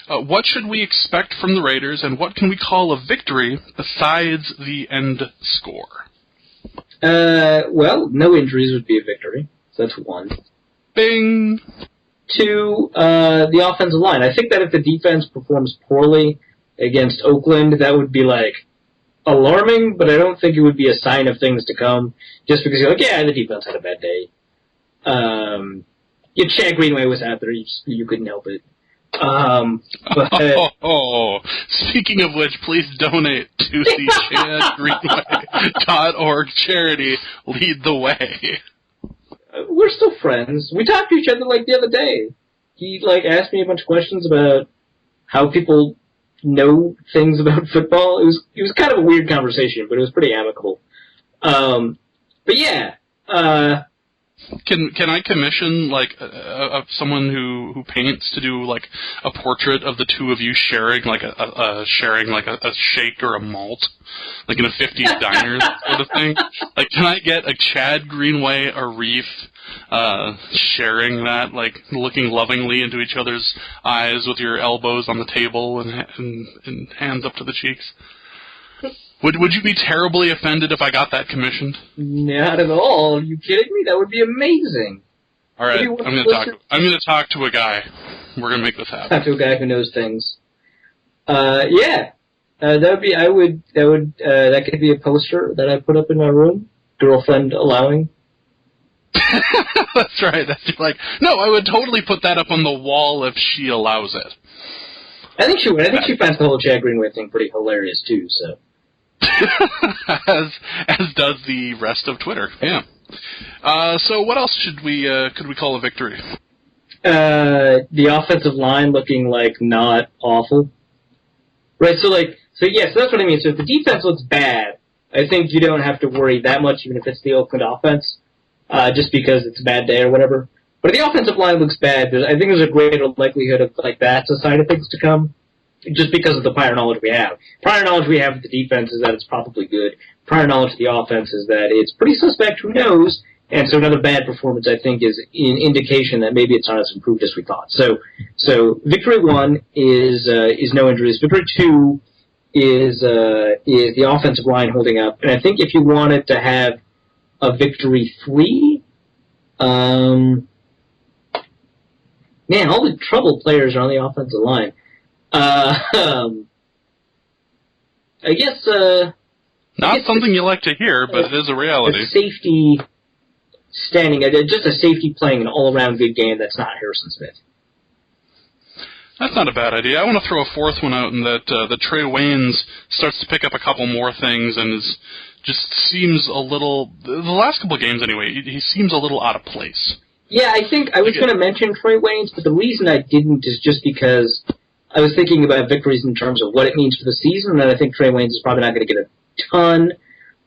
What should we expect from the Raiders, and what can we call a victory besides the end score? Well, no injuries would be a victory. So that's 1. Bing. 2, the offensive line. I think that if the defense performs poorly against Oakland, that would be alarming, but I don't think it would be a sign of things to come. Just because you're the defense had a bad day. Chad Greenway was out there. You couldn't help it. Speaking of which, please donate to the ChadGreenway.org charity. Lead the way. We're still friends. We talked to each other the other day. He asked me a bunch of questions about how people know things about football. It was kind of a weird conversation, but it was pretty amicable. But yeah. Can I commission like someone who paints to do like a portrait of the two of you sharing like a shake or a malt, like in a 50s diner sort of thing? Like, can I get a Chad Greenway Arif sharing that, like looking lovingly into each other's eyes with your elbows on the table and hands up to the cheeks? Would you be terribly offended if I got that commissioned? Not at all. Are you kidding me? That would be amazing. All right, I'm gonna talk to a guy. We're gonna make this happen. Talk to a guy who knows things. Yeah, that could be a poster that I put up in my room. Girlfriend allowing. That's right. That's like, no, I would totally put that up on the wall if she allows it. I think she would. I think she finds the whole Chad Greenway thing pretty hilarious too. So. as does the rest of Twitter. Yeah. So what else could we call a victory? The offensive line looking like not awful. Right. So that's what I mean. So if the defense looks bad, I think you don't have to worry that much, even if it's the Oakland offense, just because it's a bad day or whatever. But if the offensive line looks bad, I think there's a greater likelihood of like that's a sign of things to come. Just because of the prior knowledge we have. Prior knowledge we have of the defense is that it's probably good. Prior knowledge of the offense is that it's pretty suspect, who knows. And so another bad performance, I think, is an indication that maybe it's not as improved as we thought. So victory 1 is no injuries. Victory 2 is the offensive line holding up. And I think if you wanted to have a victory 3, man, all the troubled players are on the offensive line. I guess something you like to hear, but it is a reality. A safety standing, just a safety playing an all-around good game that's not Harrison Smith. That's not a bad idea. I want to throw a fourth one out, and that Trey Waynes starts to pick up a couple more things and just seems a little. The last couple of games, anyway, he seems a little out of place. Yeah, I think I was going to mention Trey Waynes, but the reason I didn't is just because I was thinking about victories in terms of what it means for the season, and I think Trey Waynes is probably not going to get a ton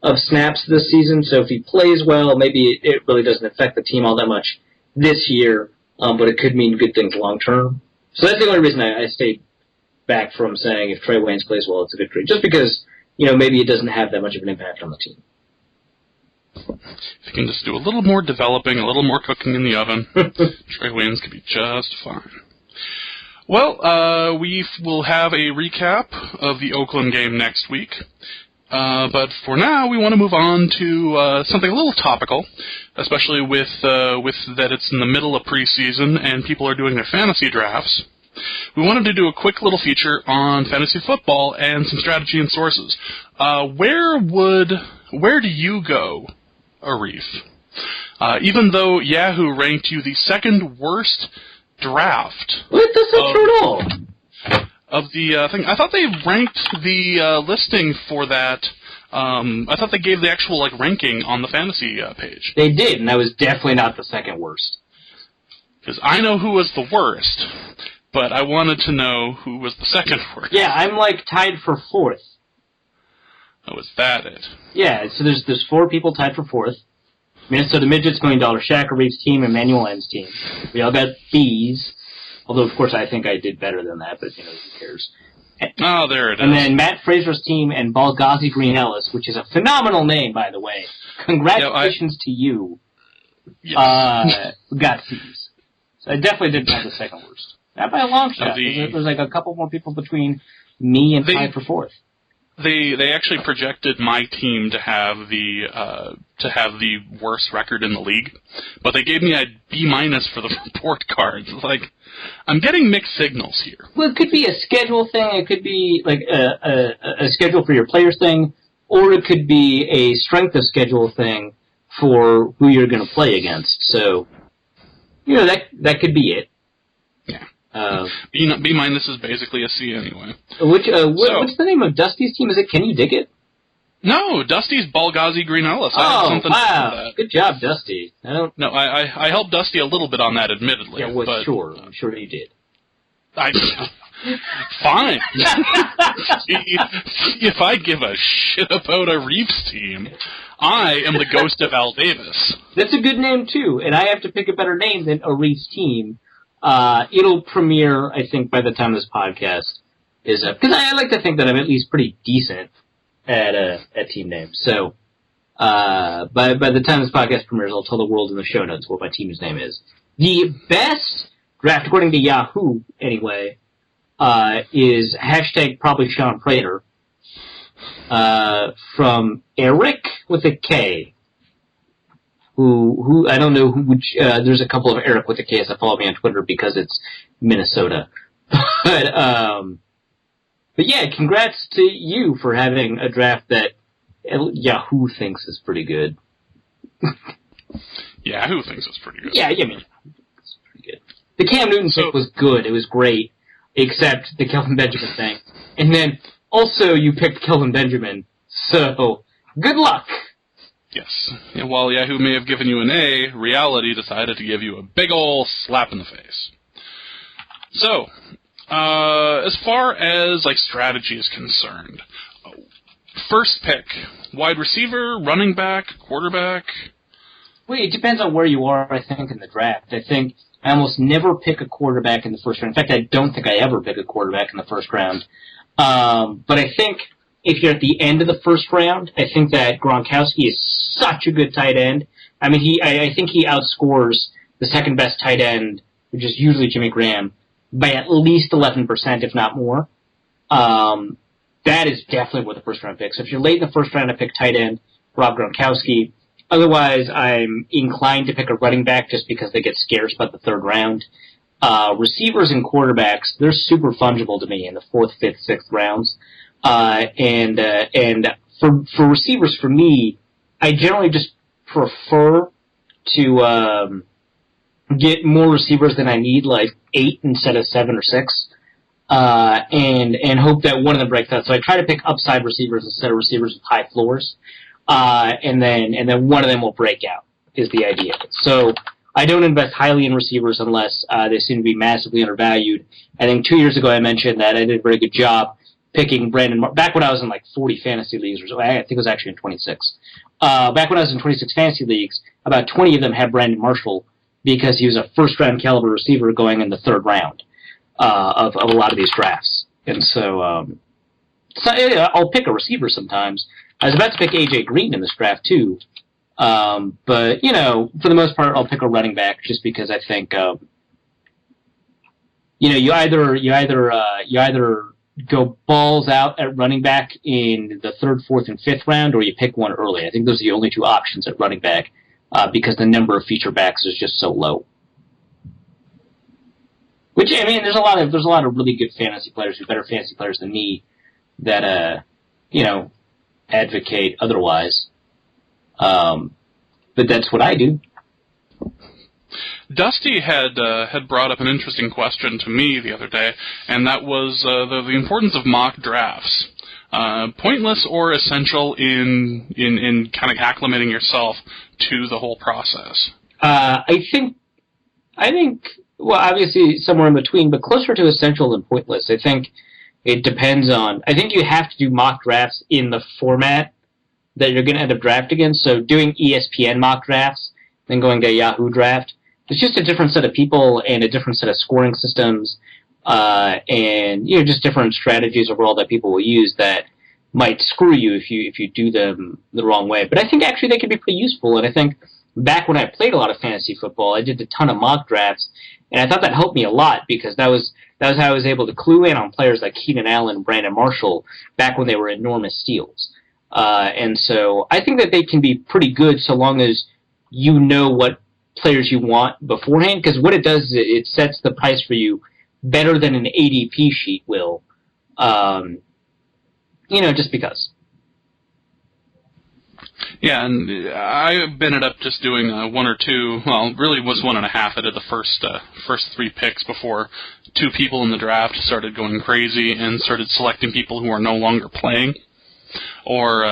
of snaps this season, so if he plays well, maybe it really doesn't affect the team all that much this year, but it could mean good things long term. So that's the only reason I stayed back from saying if Trey Waynes plays well, it's a victory, just because, maybe it doesn't have that much of an impact on the team. If you can just do a little more developing, a little more cooking in the oven, Trey Waynes could be just fine. Well, we will have a recap of the Oakland game next week. But for now, we want to move on to something a little topical, especially with that it's in the middle of preseason and people are doing their fantasy drafts. We wanted to do a quick little feature on fantasy football and some strategy and sources. Where do you go, Arif? Even though Yahoo ranked you the second worst draft. What? That's not true at all. Of the thing, I thought they ranked the listing for that. I thought they gave the actual ranking on the fantasy page. They did, and that was definitely not the second worst. Because I know who was the worst, but I wanted to know who was the second worst. Yeah, I'm tied for fourth. Oh, is that it? Yeah, so there's 4 people tied for fourth. Minnesota Midgets, $1 Million Shaq, Reeves' team, and Emmanuel N's team. We all got B's. Although, of course, I think I did better than that, but, who cares. Oh, there it is. And then Matt Fraser's team and Balgazi Green Ellis, which is a phenomenal name, by the way. Congratulations to you. Yes. Got C's. So I definitely didn't have the second worst. Not by a long shot. There's a couple more people between me and tied for fourth. They actually projected my team to have the worst record in the league, but they gave me a B- for the report cards. It's I'm getting mixed signals here. Well, it could be a schedule thing. It could be a schedule for your players thing, or it could be a strength of schedule thing for who you're going to play against. So, that could be it. Yeah. B- is basically a C anyway. What's the name of Dusty's team? Is it Can You Dig It? No, Dusty's Balgazi Green Ellis. Oh, wow. Good job, Dusty. No, I helped Dusty a little bit on that, admittedly. Yeah, well, sure. I'm sure you did. Fine. If I give a shit about Arif's team, I am the ghost of Al Davis. That's a good name, too, and I have to pick a better name than Arif's team. It'll premiere, I think, by the time this podcast is up. Because I like to think that I'm at least pretty decent at team names. So, by the time this podcast premieres, I'll tell the world in the show notes what my team's name is. The best draft, according to Yahoo, anyway, is hashtag probably Sean Prater, from Eric with a K, who I don't know which, there's a couple of Eric with a K that follow me on Twitter because it's Minnesota. But yeah, congrats to you for having a draft that Yahoo thinks is pretty good. Yahoo thinks it's pretty good. Yeah, I mean, it's pretty good. The Cam Newton pick was good. It was great, except the Kelvin Benjamin thing. And then, also, you picked Kelvin Benjamin, so good luck! Yes. And while Yahoo may have given you an A, reality decided to give you a big ol' slap in the face. So, as far as strategy is concerned, first pick, wide receiver, running back, quarterback? Well, it depends on where you are, I think, in the draft. I think I almost never pick a quarterback in the first round. In fact, I don't think I ever pick a quarterback in the first round. But I think if you're at the end of the first round, I think that Gronkowski is such a good tight end. I mean, I think he outscores the second best tight end, which is usually Jimmy Graham, by at least 11%, if not more. That is definitely worth the first round pick. So if you're late in the first round to pick tight end, Rob Gronkowski. Otherwise, I'm inclined to pick a running back just because they get scarce by the third round. Receivers and quarterbacks, they're super fungible to me in the fourth, fifth, sixth rounds. And for receivers, for me, I generally just prefer to get more receivers than I need, like 8 instead of 7 or 6, and hope that one of them breaks out. So I try to pick upside receivers instead of receivers with high floors, and then one of them will break out is the idea. So I don't invest highly in receivers unless they seem to be massively undervalued. I think 2 years ago I mentioned that I did a very good job picking Brandon back when I was in 40 fantasy leagues, or so. I think it was actually in 26. Back when I was in 26 fantasy leagues, about 20 of them had Brandon Marshall because he was a first-round caliber receiver going in the third round of a lot of these drafts. And so I'll pick a receiver sometimes. I was about to pick A.J. Green in this draft, too. But, for the most part, I'll pick a running back just because I think, you either go balls out at running back in the third, fourth, and fifth round, or you pick one early. I think those are the only two options at running back because the number of feature backs is just so low. Which, I mean, there's a lot of really good fantasy players, who are better fantasy players than me, that advocate otherwise. But that's what I do. Dusty had brought up an interesting question to me the other day, and that was the importance of mock drafts. Pointless or essential in kind of acclimating yourself to the whole process? I think, well, obviously somewhere in between, but closer to essential than pointless. I think it depends on, I think you have to do mock drafts in the format that you're going to end up drafting in. So doing ESPN mock drafts, then going to Yahoo draft, it's just a different set of people and a different set of scoring systems, and just different strategies overall that people will use that might screw you if you do them the wrong way. But I think actually they can be pretty useful. And I think back when I played a lot of fantasy football, I did a ton of mock drafts, and I thought that helped me a lot because that was how I was able to clue in on players like Keenan Allen and Brandon Marshall back when they were enormous steals. And so I think that they can be pretty good so long as you know what players you want beforehand, because what it does is it sets the price for you better than an ADP sheet will, just because. Yeah, and I ended up just doing one or two, well, really was 1.5. I did the first 3 picks before 2 people in the draft started going crazy and started selecting people who are no longer playing or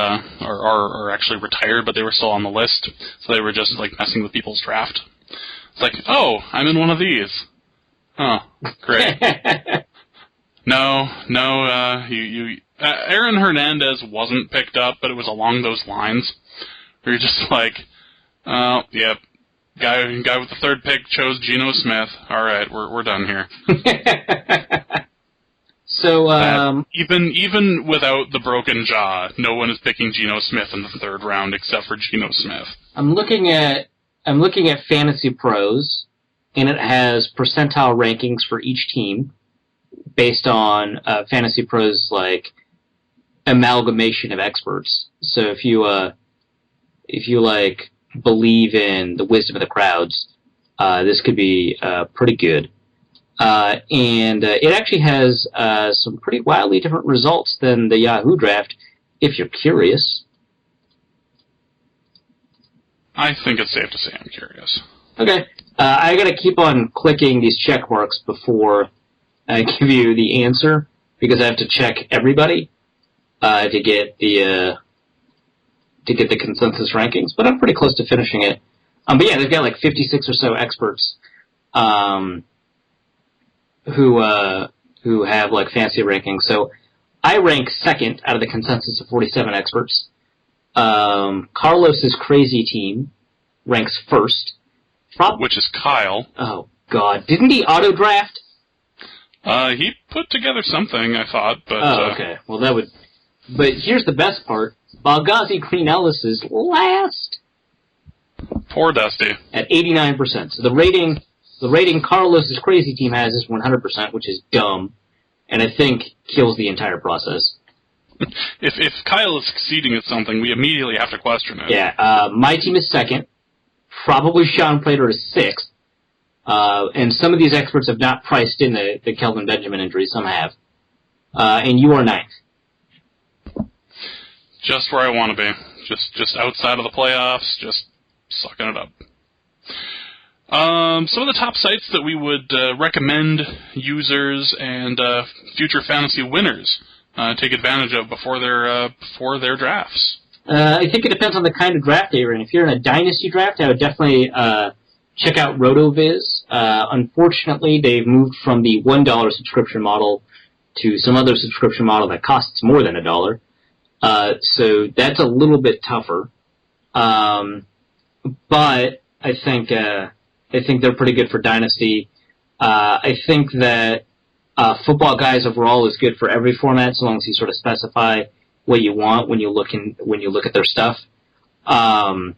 actually retired, but they were still on the list. So they were just messing with people's draft. It's like, oh, I'm in one of these. Oh, great. No, Aaron Hernandez wasn't picked up, but it was along those lines. Where you're just like, oh, yep, guy with the third pick chose Geno Smith. All right, we're done here. So, even without the broken jaw, no one is picking Geno Smith in the third round except for Geno Smith. I'm looking at Fantasy Pros, and it has percentile rankings for each team based on Fantasy Pros like amalgamation of experts. So if you like believe in the wisdom of the crowds, this could be pretty good. And it actually has some pretty wildly different results than the Yahoo draft, if you're curious. I think it's safe to say I'm curious. Okay. I gotta keep on clicking these check marks before I give you the answer, because I have to check everybody to get the consensus rankings. But I'm pretty close to finishing it. But yeah, they've got like 56 or so experts who have like fancy rankings. So I rank second out of the consensus of 47 experts. Carlos's crazy team ranks first. Which is Kyle. Oh, God. Didn't he auto-draft? He put together something, I thought, but... Oh, okay. Well, that would... But here's the best part. Balgazi Green Ellis is last. Poor Dusty. At 89%. So the rating Carlos's crazy team has is 100%, which is dumb, and I think kills the entire process. If Kyle is succeeding at something, we immediately have to question it. Yeah, my team is second. Probably Sean Plater is sixth. And some of these experts have not priced in the Kelvin Benjamin injury. Some have. And you are ninth. Just where I want to be. Just outside of the playoffs, just sucking it up. Some of the top sites that we would recommend users and future fantasy winners take advantage of before their drafts. I think it depends on the kind of draft that you're in. If you're in a dynasty draft, I would definitely check out RotoViz. Unfortunately, they've moved from the $1 subscription model to some other subscription model that costs more than $1. So that's a little bit tougher. But I think they're pretty good for dynasty. I think that Football Guys overall is good for every format, so long as you sort of specify what you want when you look at their stuff. I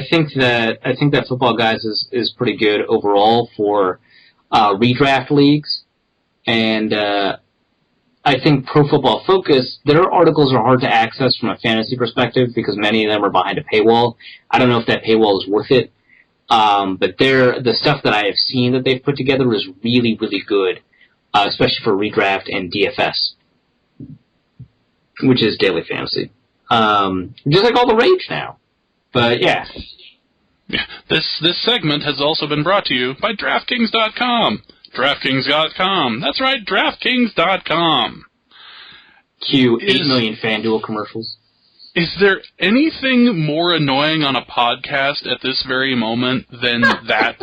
think that Football Guys is pretty good overall for redraft leagues, and I think Pro Football Focus, their articles are hard to access from a fantasy perspective because many of them are behind a paywall. I don't know if that paywall is worth it, but the stuff that I have seen that they've put together is really, really good, especially for redraft and DFS, which is daily fantasy. Just like all the rage now. But yeah. Yeah. This segment has also been brought to you by DraftKings.com. DraftKings.com. That's right, DraftKings.com. Cue 8 million FanDuel commercials. Is there anything more annoying on a podcast at this very moment than that,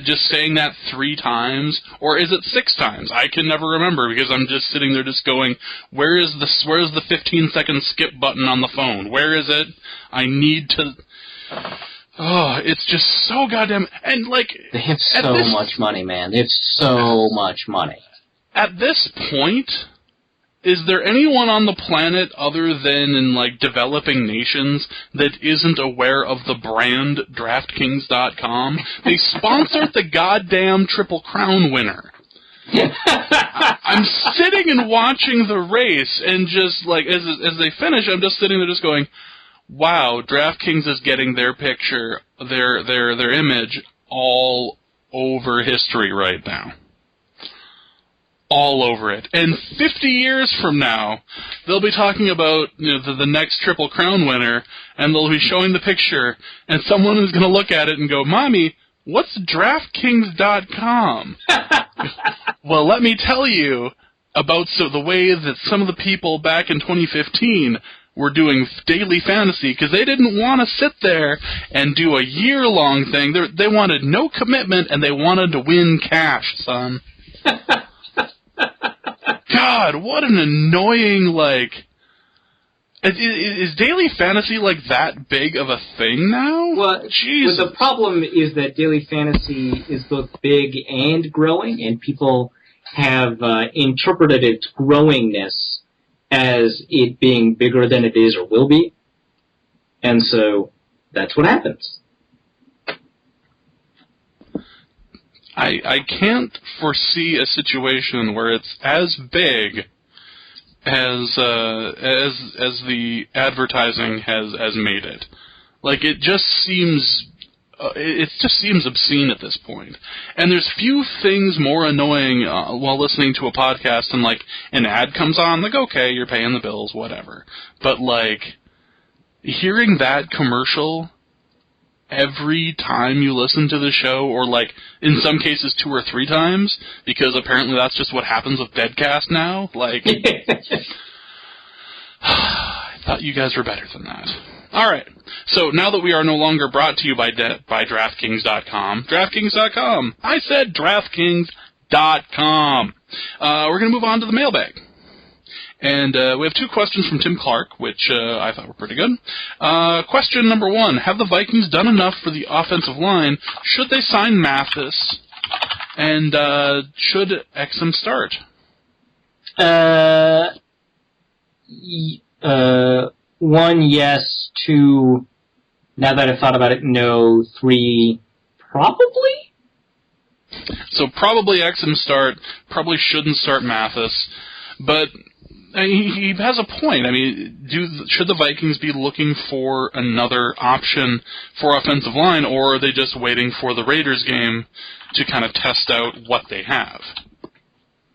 just saying that 3 times? Or is it 6 times? I can never remember because I'm just sitting there just going, where's the 15-second skip button on the phone? Where is it? I need to... Oh, it's just so goddamn... And, they have so much money, man. They have so much money. At this point, is there anyone on the planet other than in, developing nations that isn't aware of the brand DraftKings.com? They sponsored the goddamn Triple Crown winner. I'm sitting and watching the race, and just, as they finish, I'm just sitting there just going... Wow, DraftKings is getting their picture, their image all over history right now. All over it. And 50 years from now, they'll be talking about the next Triple Crown winner, and they'll be showing the picture, and someone is going to look at it and go, Mommy, what's DraftKings.com? Well, let me tell you about the way that some of the people back in 2015 were doing daily fantasy because they didn't want to sit there and do a year-long thing. They wanted no commitment, and they wanted to win cash, son. God, what an annoying, like... Is daily fantasy, like, that big of a thing now? Well, Jesus. the problem is that daily fantasy is both big and growing, and people have interpreted its growingness as it being bigger than it is or will be. And so that's what happens. I can't foresee a situation where it's as big as the advertising has made it. Like, it just seems obscene at this point. And there's few things more annoying while listening to a podcast and, like, an ad comes on, like, okay, you're paying the bills, whatever. But, like, hearing that commercial every time you listen to the show, or, like, in some cases 2 or 3 times, because apparently that's just what happens with Deadcast now, like... I thought you guys were better than that. All right. So now that we are no longer brought to you by DraftKings.com, DraftKings.com. I said DraftKings.com. We're going to move on to the mailbag. And we have 2 questions from Tim Clark, which I thought were pretty good. Question number 1. Have the Vikings done enough for the offensive line? Should they sign Mathis? And should Exum start? 1, yes. 2, now that I've thought about it, no. 3, probably? So probably Exum start, probably shouldn't start Mathis. But he has a point. I mean, should the Vikings be looking for another option for offensive line, or are they just waiting for the Raiders game to kind of test out what they have?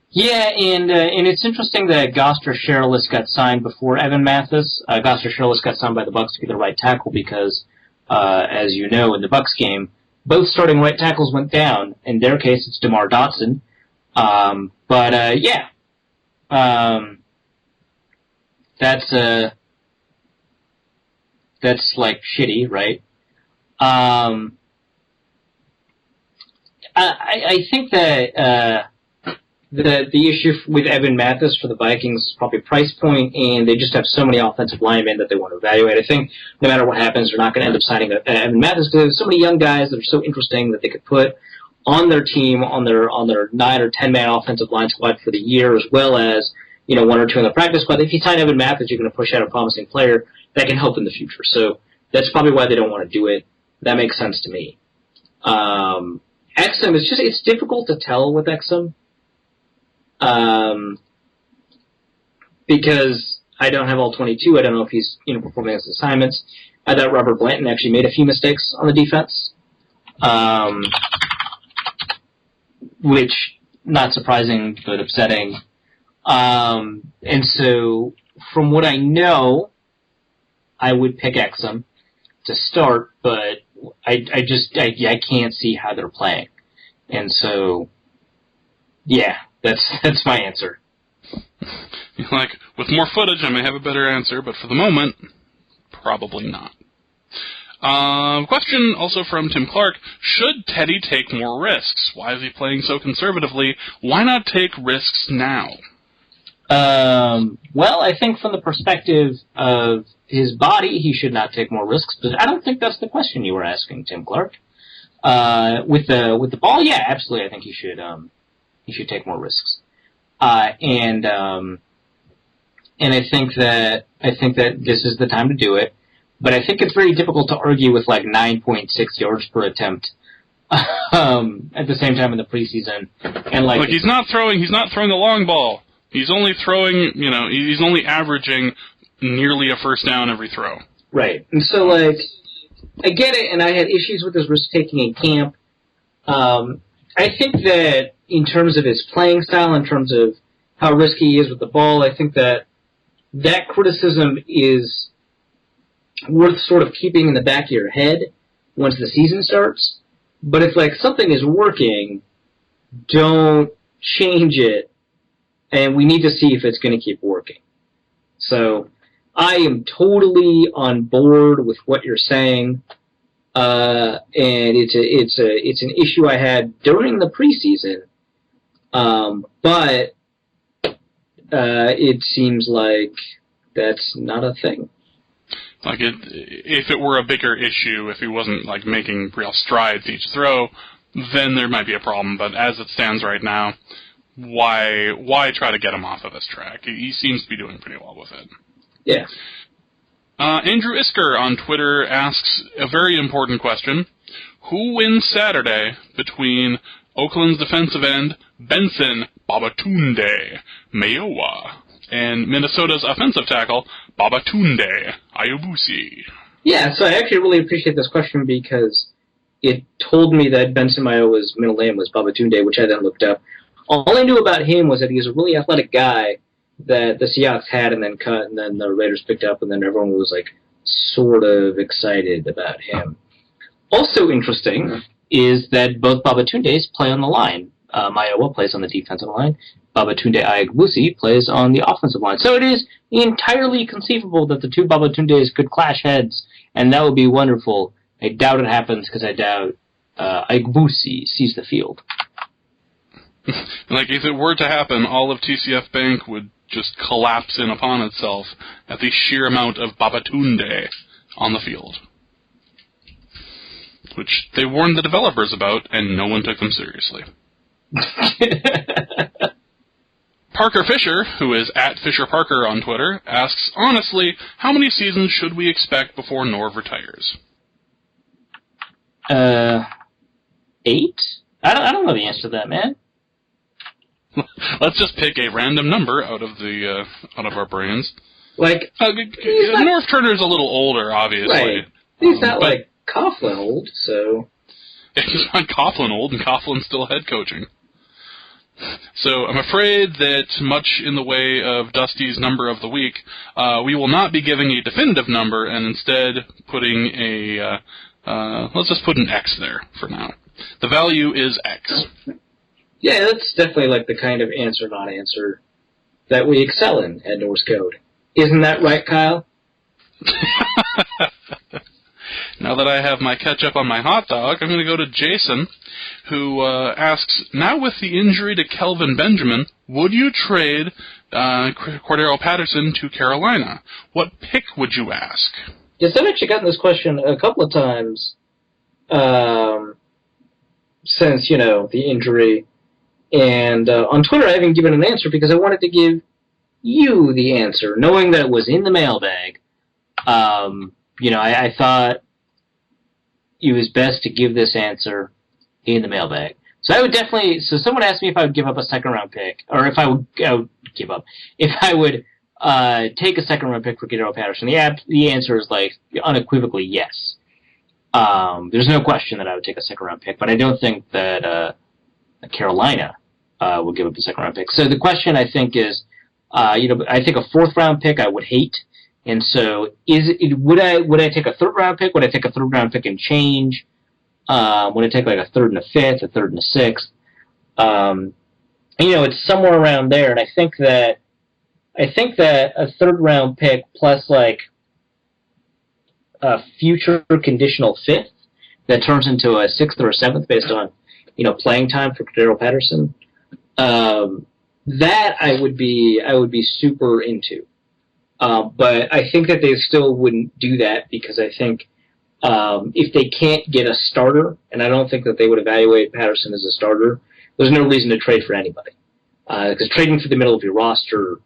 Yeah, and it's interesting that Goster Sherrillis got signed before Evan Mathis. Goster Sherrillis got signed by the Bucs to be the right tackle because, as you know, in the Bucs game, both starting right tackles went down. In their case, it's DeMar Dotson. That's like shitty, right? I think that the issue with Evan Mathis for the Vikings is probably price point, and they just have so many offensive linemen that they want to evaluate. I think no matter what happens, they're not going to end up signing Evan Mathis because there's so many young guys that are so interesting that they could put on their team, on their 9 or 10-man offensive line squad for the year, as well as 1 or 2 in the practice squad. If you sign Evan Mathis, you're going to push out a promising player that can help in the future. So that's probably why they don't want to do it. That makes sense to me. Exum, it's difficult to tell with Exum. Because I don't have all 22. I don't know if he's performing his assignments. I thought Robert Blanton actually made a few mistakes on the defense. Which, not surprising, but upsetting. And so, from what I know, I would pick Exum to start, but I can't see how they're playing. And so, yeah, that's my answer. Like, with more footage, I may have a better answer, but for the moment, probably not. Question also from Tim Clark. Should Teddy take more risks? Why is he playing so conservatively? Why not take risks now? Well, I think from the perspective of his body, he should not take more risks, but I don't think that's the question you were asking, Tim Clark. With the ball, yeah, absolutely, I think he should take more risks. And I think that this is the time to do it. But I think it's very difficult to argue with like 9.6 yards per attempt at the same time in the preseason. And like, look, he's not throwing the long ball. He's only throwing, he's only averaging nearly a first down every throw. Right. And so like, I get it, and I had issues with his risk taking in camp. I think that in terms of his playing style, in terms of how risky he is with the ball, I think that criticism is worth sort of keeping in the back of your head once the season starts. But if like something is working, don't change it, and we need to see if it's going to keep working. So I am totally on board with what you're saying, and it's an issue I had during the preseason, but it seems like that's not a thing. Like, if it were a bigger issue, if he wasn't, like, making real strides each throw, then there might be a problem. But as it stands right now, why try to get him off of this track? He seems to be doing pretty well with it. Yeah. Andrew Isker on Twitter asks a very important question. Who wins Saturday between Oakland's defensive end, Benson Babatunde Mayowa, and Minnesota's offensive tackle, Babatunde Ayubusi? Yeah, so I actually really appreciate this question because it told me that Benson Mayowa's middle name was Babatunde, which I then looked up. All I knew about him was that he was a really athletic guy that the Seahawks had and then cut, and then the Raiders picked up, and then everyone was, like, sort of excited about him. Also interesting is that both Babatundes play on the line. Mayowa plays on the defensive line. Babatunde Ayubusi plays on the offensive line. So it is entirely conceivable that the two Babatundes could clash heads, and that would be wonderful. I doubt it happens because I doubt Ayubusi sees the field. Like, if it were to happen, all of TCF Bank would just collapse in upon itself at the sheer amount of Babatunde on the field. Which they warned the developers about, and no one took them seriously. Parker Fisher, who is at Fisher Parker on Twitter, asks, honestly, how many seasons should we expect before Norv retires? 8? I don't know the answer to that, man. Let's just pick a random number out of our brains. Like, Norv Turner's a little older, obviously. Right. He's not like Coughlin old, so... He's not Coughlin old, and Coughlin's still head coaching. So I'm afraid that much in the way of Dusty's number of the week, we will not be giving a definitive number, and instead putting let's just put an X there for now. The value is X. Yeah, that's definitely like the kind of answer, not answer that we excel in at Norse Code. Isn't that right, Kyle? Now that I have my ketchup on my hot dog, I'm going to go to Jason, who asks, now with the injury to Kelvin Benjamin, would you trade Cordero Patterson to Carolina? What pick would you ask? Yes, I've actually gotten this question a couple of times since, the injury. And on Twitter, I haven't given an answer because I wanted to give you the answer, knowing that it was in the mailbag. I thought it was best to give this answer in the mailbag. So I would definitely. So someone asked me if I would give up a second-round pick, or if I would give up, if I would take a second-round pick for Cordero Patterson. The answer is like unequivocally yes. There's no question that I would take a second-round pick, but I don't think that Carolina would give up a second-round pick. So the question, I think, is, I think a fourth-round pick I would hate. And so, would I take a third-round pick? Would I take a third-round pick and change? Would I take like a third and a fifth, a third and a sixth? It's somewhere around there. And I think that a third-round pick plus like a future conditional fifth that turns into a sixth or a seventh based on playing time for Cordero Patterson. That I would be super into. But I think that they still wouldn't do that because I think if they can't get a starter, and I don't think that they would evaluate Patterson as a starter, there's no reason to trade for anybody. Because trading for the middle of your roster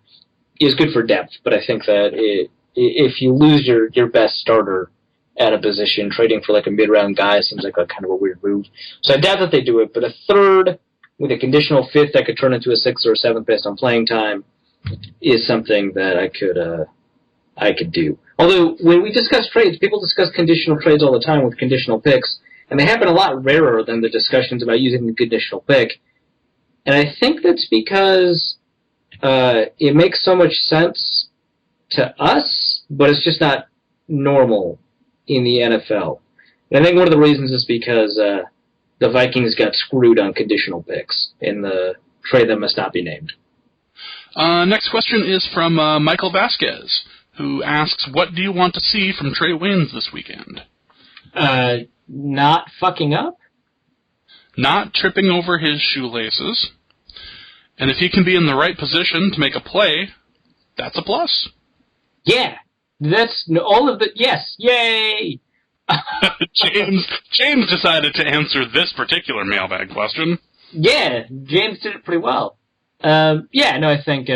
is good for depth, but I think that if you lose your best starter at a position, trading for like a mid-round guy seems like a kind of a weird move. So I doubt that they do it, but a third with a conditional fifth that could turn into a sixth or a seventh based on playing time is something that I could do. Although when we discuss trades, people discuss conditional trades all the time with conditional picks, and they happen a lot rarer than the discussions about using a conditional pick. And I think that's because it makes so much sense to us, but it's just not normal in the NFL. And I think one of the reasons is because the Vikings got screwed on conditional picks in the trade that must not be named. Next question is from Michael Vasquez, who asks, what do you want to see from Trey Waynes this weekend? Not fucking up? Not tripping over his shoelaces. And if he can be in the right position to make a play, that's a plus. Yeah. That's all of the... Yes. Yay! James decided to answer this particular mailbag question. Yeah, James did it pretty well. I think...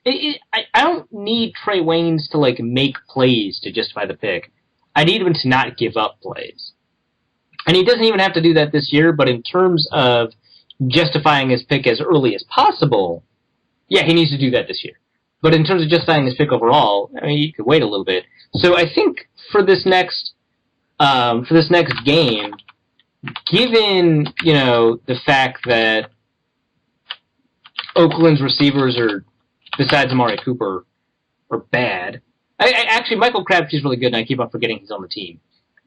I don't need Trey Waynes to, make plays to justify the pick. I need him to not give up plays. And he doesn't even have to do that this year, but in terms of justifying his pick as early as possible, yeah, he needs to do that this year. But in terms of justifying his pick overall, I mean, you could wait a little bit. So I think for this next game, given, the fact that Oakland's receivers are, besides Amari Cooper, are bad. Actually, Michael Crabtree's really good, and I keep on forgetting he's on the team.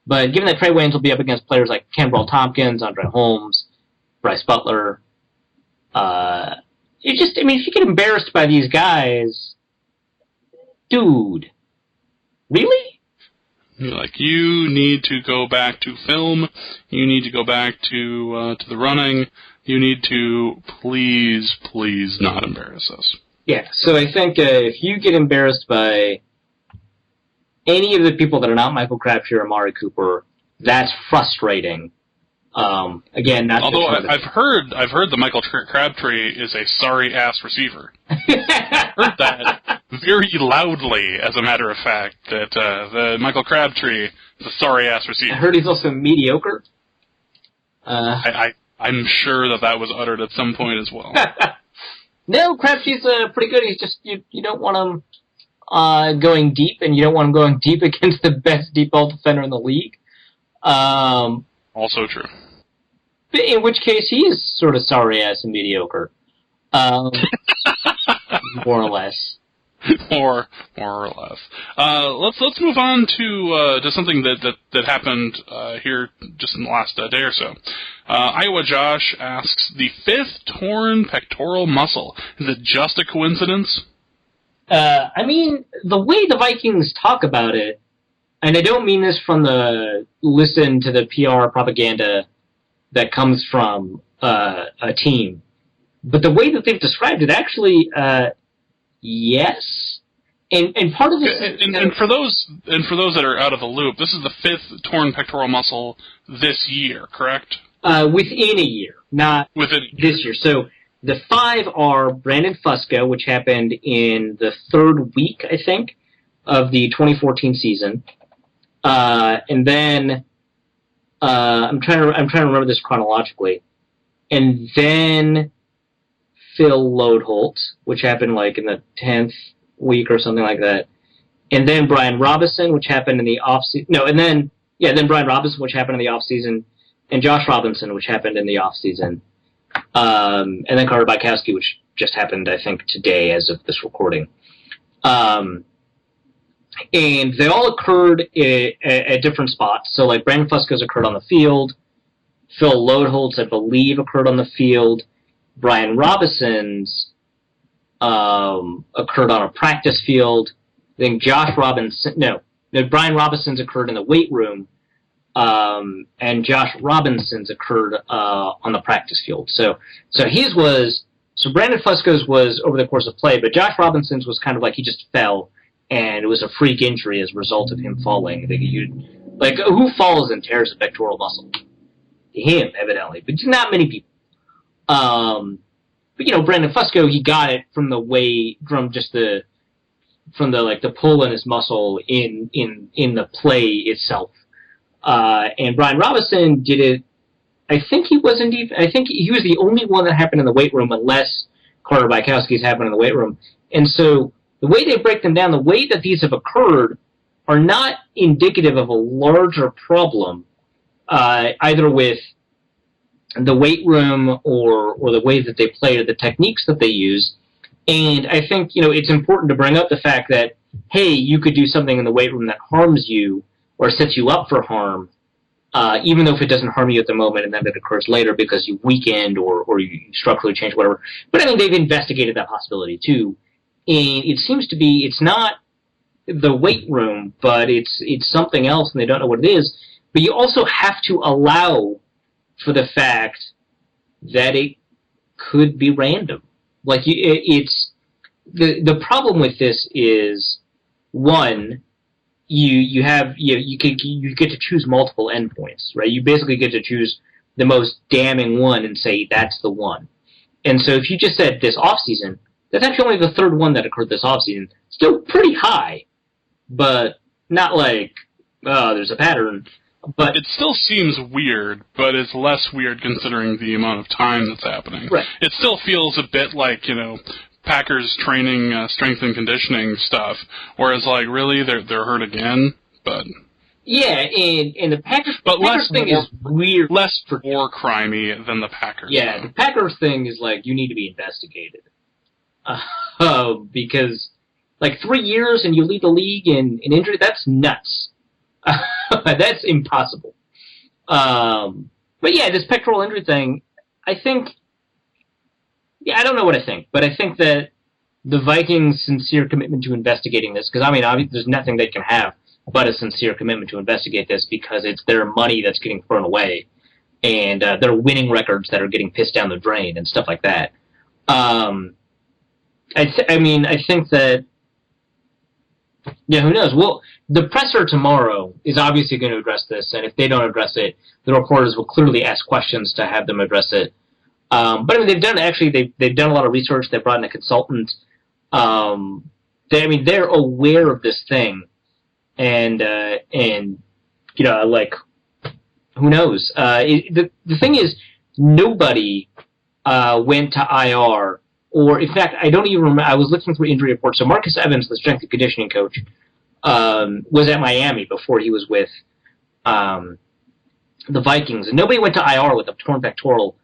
But given that Trey Waynes will be up against players like Kenbrell Tompkins, Andre Holmes, Bryce Butler, if you get embarrassed by these guys, dude, really? You need to go back to film. You need to go back to the running. You need to please not embarrass us. Yeah, so I think if you get embarrassed by any of the people that are not Michael Crabtree or Amari Cooper, that's frustrating. Again, not although I've heard that Michael Crabtree is a sorry ass receiver. I've heard that very loudly, as a matter of fact, that the Michael Crabtree is a sorry ass receiver. I heard he's also mediocre. I'm sure that was uttered at some point as well. No, Crabtree's pretty good. He's just you don't want him going deep, and you don't want him going deep against the best deep ball defender in the league. Also true. In which case, he is sort of sorry-ass and mediocre. More or less. More or less. Let's move on to something that happened here just in the last day or so. Iowa Josh asks, the 5th torn pectoral muscle, is it just a coincidence? The way the Vikings talk about it, and I don't mean this from the listen to the PR propaganda that comes from a team, but the way that they've described it, actually, yes. And part of it, and for those that are out of the loop, this is the 5th torn pectoral muscle this year, correct? Within a year, not this year. So the 5 are Brandon Fusco, which happened in the 3rd week, I think, of the 2014 season. And then I'm trying to remember this chronologically. And then Phil Lodeholt, which happened in the 10th week or something like that. And then Brian Robinson, which happened in the off-season. No, and then Brian Robinson, which happened in the off-season, and Josh Robinson, which happened in the off-season. And then Carter Bykowski, which just happened, I think, today as of this recording. And they all occurred at different spots. So, Brandon Fusco's occurred on the field. Phil Lodeholt's, I believe, occurred on the field. Brian Robinson's occurred on a practice field. I think Brian Robinson's occurred in the weight room. And Josh Robinson's occurred on the practice field. So Brandon Fusco's was over the course of play, but Josh Robinson's was kind of he just fell, and it was a freak injury as a result of him falling. Who falls and tears a pectoral muscle? Him, evidently, but not many people. But Brandon Fusco, he got it from the pull in his muscle in the play itself. And Brian Robinson did it. I think he was the only one that happened in the weight room, unless Carter Bykowski's happened in the weight room. And so the way they break them down, the way that these have occurred, are not indicative of a larger problem, either with the weight room or the way that they play or the techniques that they use. And I think, it's important to bring up the fact that, hey, you could do something in the weight room that harms you or sets you up for harm, even though if it doesn't harm you at the moment and then it occurs later because you weakened or you structurally changed, whatever. But they've investigated that possibility too. And it seems to be, it's not the weight room, but it's something else and they don't know what it is. But you also have to allow for the fact that it could be random. Like it's the problem with this is, one, you get to choose multiple endpoints, right? You basically get to choose the most damning one and say that's the one. And so if you just said this off season, that's actually only the third one that occurred this off season. Still pretty high, but not like, oh, there's a pattern. But it still seems weird, but it's less weird considering the amount of time that's happening. Right. It still feels a bit like, Packers training, strength and conditioning stuff, whereas, like, really, they're hurt again, but... Yeah, and the Packers thing is weird. Less war crimey than the Packers. Yeah, the Packers thing is like, you need to be investigated. Because, like, 3 years and you lead the league in injury, that's nuts. That's impossible. But yeah, this pectoral injury thing, I think... Yeah, I don't know what I think, but I think that the Vikings' sincere commitment to investigating this, because, I mean, obviously there's nothing they can have but a sincere commitment to investigate this because it's their money that's getting thrown away, and their winning records that are getting pissed down the drain and stuff like that. I think that, yeah, who knows? Well, the presser tomorrow is obviously going to address this, and if they don't address it, the reporters will clearly ask questions to have them address it. But I mean, they've done a lot of research. They brought in a consultant. They're aware of this thing, and like, who knows? The thing is, nobody went to IR, or in fact, I don't even remember. I was looking through injury reports. So Marcus Evans, the strength and conditioning coach, was at Miami before he was with the Vikings, and nobody went to IR with a torn pectoral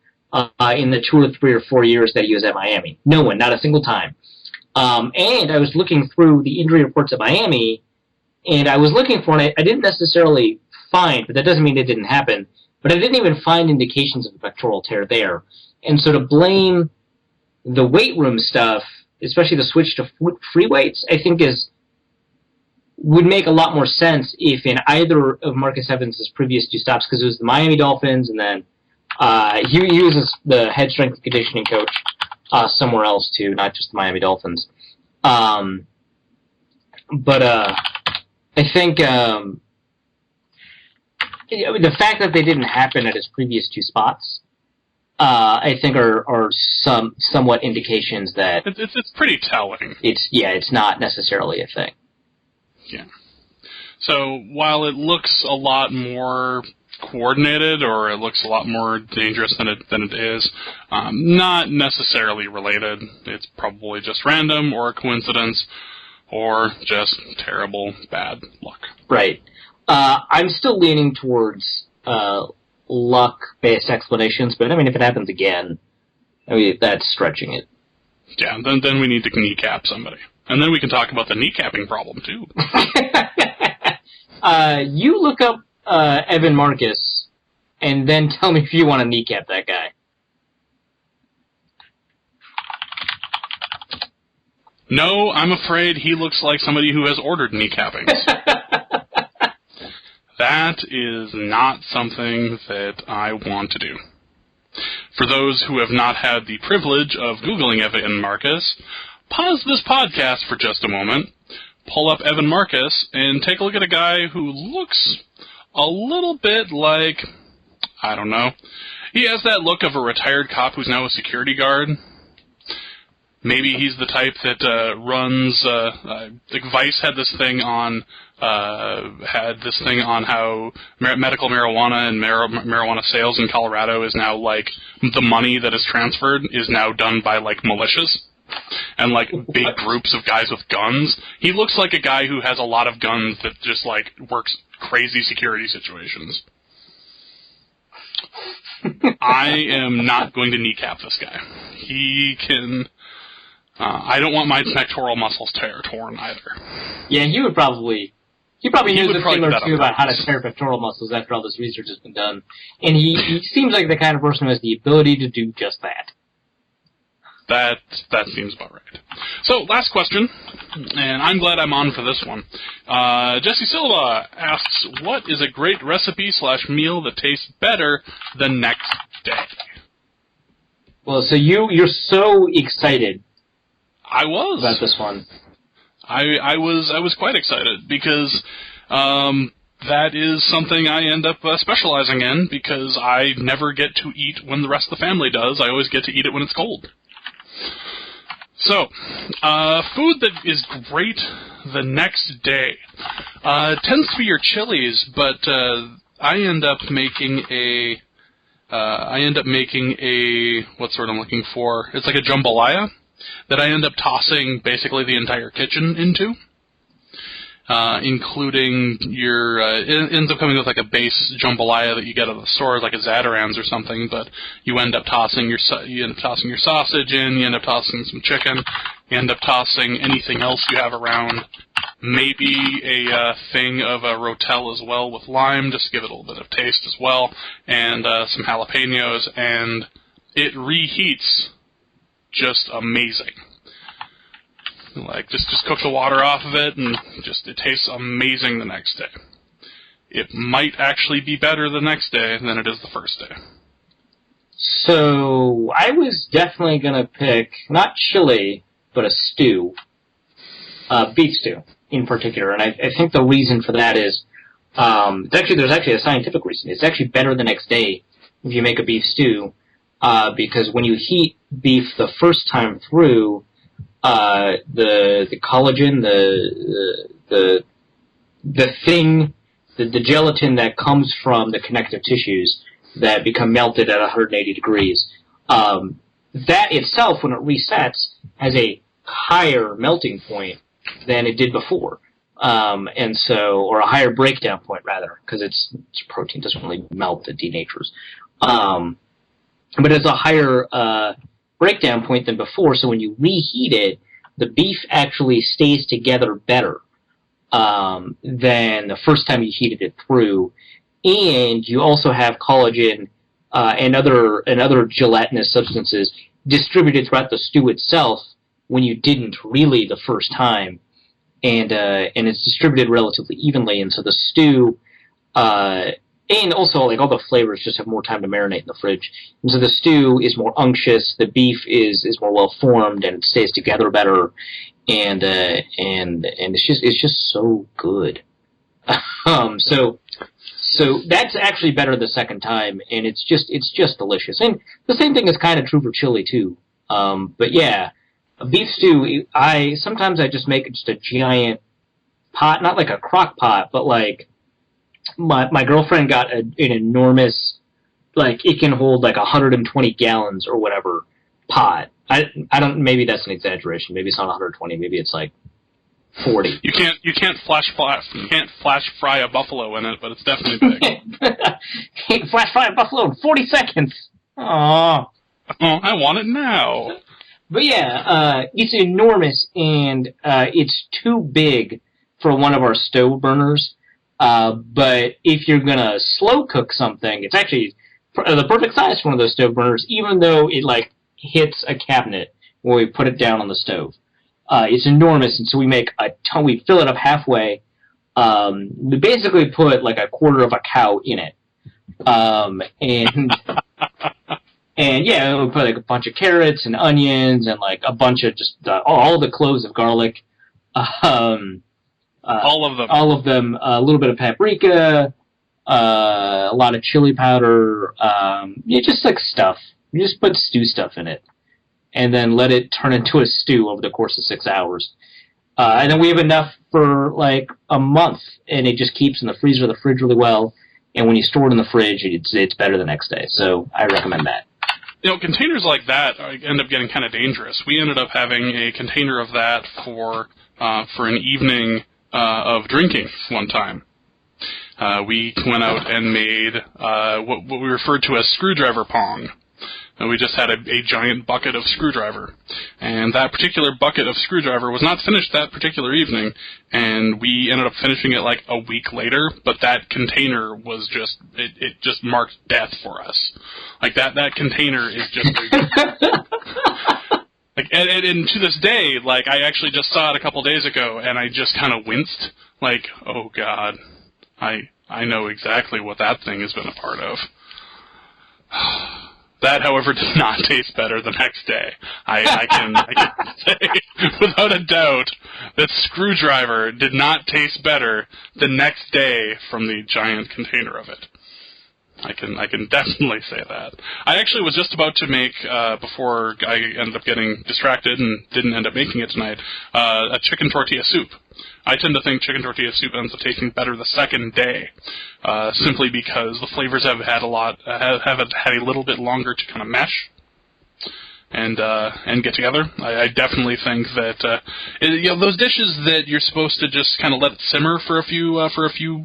in the 2 or 3 or 4 years that he was at Miami. No one, not a single time. And I was looking through the injury reports at Miami, and I was looking for, and I didn't necessarily find, but that doesn't mean it didn't happen, but I didn't even find indications of a pectoral tear there. And so to blame the weight room stuff, especially the switch to free weights, I think would make a lot more sense if in either of Marcus Evans' previous 2 stops, because it was the Miami Dolphins, and then he was the head strength and conditioning coach somewhere else too, not just the Miami Dolphins. But I think the fact that they didn't happen at his previous 2 spots, I think are somewhat indications that it's pretty telling. It's not necessarily a thing. Yeah. So while it looks a lot more coordinated, or it looks a lot more dangerous than it is, not necessarily related. It's probably just random, or a coincidence, or just terrible bad luck. Right. I'm still leaning towards luck-based explanations, but I mean, if it happens again, I mean, that's stretching it. Yeah, then we need to kneecap somebody. And then we can talk about the kneecapping problem, too. You look up Evan Marcus, and then tell me if you want to kneecap that guy. No, I'm afraid he looks like somebody who has ordered kneecappings. That is not something that I want to do. For those who have not had the privilege of Googling Evan Marcus, pause this podcast for just a moment, pull up Evan Marcus, and take a look at a guy who looks a little bit like, I don't know, he has that look of a retired cop who's now a security guard. Maybe he's the type that runs, like Vice had this thing on how medical marijuana and marijuana sales in Colorado is now, like, the money that is transferred is now done by, like, militias and, like, big groups of guys with guns. He looks like a guy who has a lot of guns that just, like, works crazy security situations. I am not going to kneecap this guy. He can... I don't want my pectoral muscles torn either. Yeah, he probably knows a thing or two about how to tear pectoral muscles after all this research has been done. And he seems like the kind of person who has the ability to do just that. That seems about right. So, last question, and I'm glad I'm on for this one. Jesse Silva asks, what is a great recipe/meal that tastes better the next day? Well, so you're so excited. I was about this one. I was quite excited because that is something I end up specializing in because I never get to eat when the rest of the family does. I always get to eat it when it's cold. So, food that is great the next day tends to be your chilies, but I end up making a what's the word I'm looking for? It's like a jambalaya that I end up tossing basically the entire kitchen into. Including it ends up coming with like a base jambalaya that you get at the store, like a Zatarain's or something. But you end up tossing your sausage in. You end up tossing some chicken. You end up tossing anything else you have around. Maybe a thing of a rotel as well with lime, just to give it a little bit of taste as well, and some jalapenos, and it reheats just amazing. Like, just cook the water off of it, and it tastes amazing the next day. It might actually be better the next day than it is the first day. So, I was definitely going to pick, not chili, but a stew. Beef stew, in particular. And I think the reason for that is, there's actually a scientific reason. It's actually better the next day if you make a beef stew, because when you heat beef the first time through, the collagen, the gelatin that comes from the connective tissues that become melted at 180 degrees, that itself, when it resets, has a higher melting point than it did before, or a higher breakdown point rather, because its protein doesn't really melt; it denatures. But it's a higher breakdown point than before, so when you reheat it, the beef actually stays together better than the first time you heated it through, and you also have collagen and other gelatinous substances distributed throughout the stew itself when you didn't really the first time, and it's distributed relatively evenly, and so the stew and also, like, all the flavors just have more time to marinate in the fridge. And so the stew is more unctuous, the beef is more well-formed, and it stays together better, and it's just so good. So that's actually better the second time, and it's just delicious. And the same thing is kind of true for chili, too. But yeah, a beef stew, sometimes I just make just a giant pot, not like a crock pot, but like, my girlfriend got an enormous, like, it can hold like 120 gallons or whatever pot. I don't, maybe that's an exaggeration. Maybe it's not 120. Maybe it's like 40. You can't flash fry a buffalo in it, but it's definitely big. Flash fry a buffalo in 40 seconds. Aww. Oh, I want it now. But yeah, it's enormous, and it's too big for one of our stove burners. But if you're gonna slow cook something, it's actually the perfect size for one of those stove burners, even though it like hits a cabinet when we put it down on the stove. It's enormous, and so we make a ton. We fill it up halfway. We basically put like a quarter of a cow in it, and yeah, we put like a bunch of carrots and onions and like a bunch of just all the cloves of garlic. All of them. A little bit of paprika, a lot of chili powder, just like stuff. You just put stew stuff in it, and then let it turn into a stew over the course of 6 hours. And then we have enough for like a month, and it just keeps in the freezer or the fridge really well. And when you store it in the fridge, it's better the next day. So I recommend that. You know, containers like that end up getting kind of dangerous. We ended up having a container of that for an evening of drinking one time. We went out and made what we referred to as screwdriver pong. And we just had a giant bucket of screwdriver. And that particular bucket of screwdriver was not finished that particular evening, and we ended up finishing it like a week later, but that container was it just marked death for us. Like, that container is just Like, and to this day, like, I actually just saw it a couple days ago, and I just kind of winced. Like, oh God, I know exactly what that thing has been a part of. That, however, did not taste better the next day. I can say without a doubt that Screwdriver did not taste better the next day from the giant container of it. I can definitely say that. I actually was just about to make, before I ended up getting distracted and didn't end up making it tonight, a chicken tortilla soup. I tend to think chicken tortilla soup ends up tasting better the second day, simply because the flavors have had a little bit longer to kind of mesh and get together. I definitely think that those dishes that you're supposed to just kind of let it simmer for a few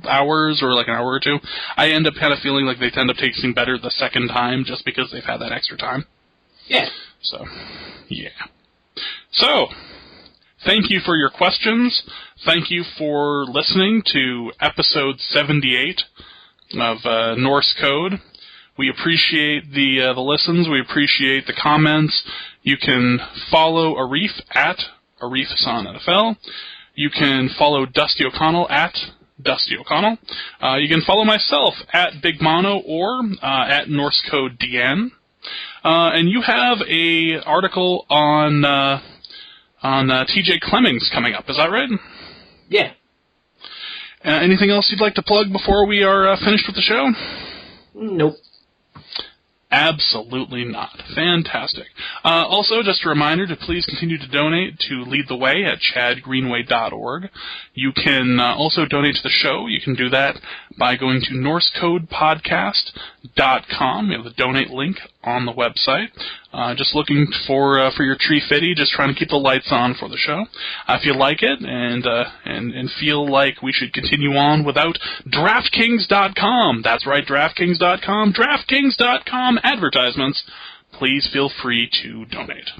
hours or like an hour or two, I end up kind of feeling like they tend up tasting better the second time just because they've had that extra time. Yeah. So, yeah. So, thank you for your questions. Thank you for listening to episode 78 of Norse Code. We appreciate the listens. We appreciate the comments. You can follow Arif at ArifSonNFL. You can follow Dusty O'Connell at Dusty O'Connell. You can follow myself at Big Mono or at Norse Code DN. And you have a article on TJ Clemmings coming up. Is that right? Yeah. Anything else you'd like to plug before we are finished with the show? Nope. Absolutely not. Fantastic. Also, just a reminder to please continue to donate to Lead the Way at chadgreenway.org. You can also donate to the show. You can do that by going to NorseCodePodcast.com. We have the donate link on the website. Just looking for your tree fitty, just trying to keep the lights on for the show. If you like it and feel like we should continue on without DraftKings.com, that's right, DraftKings.com, DraftKings.com advertisements, please feel free to donate.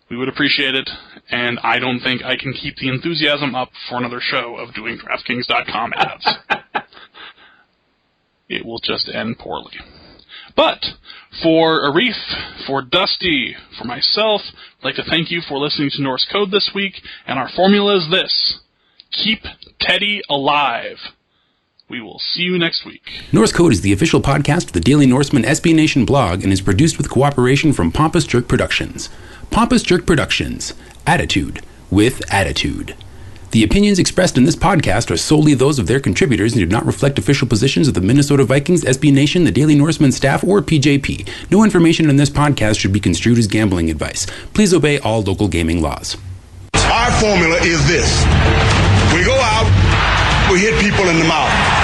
We would appreciate it, and I don't think I can keep the enthusiasm up for another show of doing DraftKings.com ads. It will just end poorly. But for Arif, for Dusty, for myself, I'd like to thank you for listening to Norse Code this week, and our formula is this: keep Teddy alive. We will see you next week. Norse Code is the official podcast of the Daily Norseman SB Nation blog and is produced with cooperation from Pompous Jerk Productions. Pompous Jerk Productions. Attitude with attitude. The opinions expressed in this podcast are solely those of their contributors and do not reflect official positions of the Minnesota Vikings, SB Nation, the Daily Norseman staff, or PJP. No information in this podcast should be construed as gambling advice. Please obey all local gaming laws. Our formula is this. We go out, we hit people in the mouth.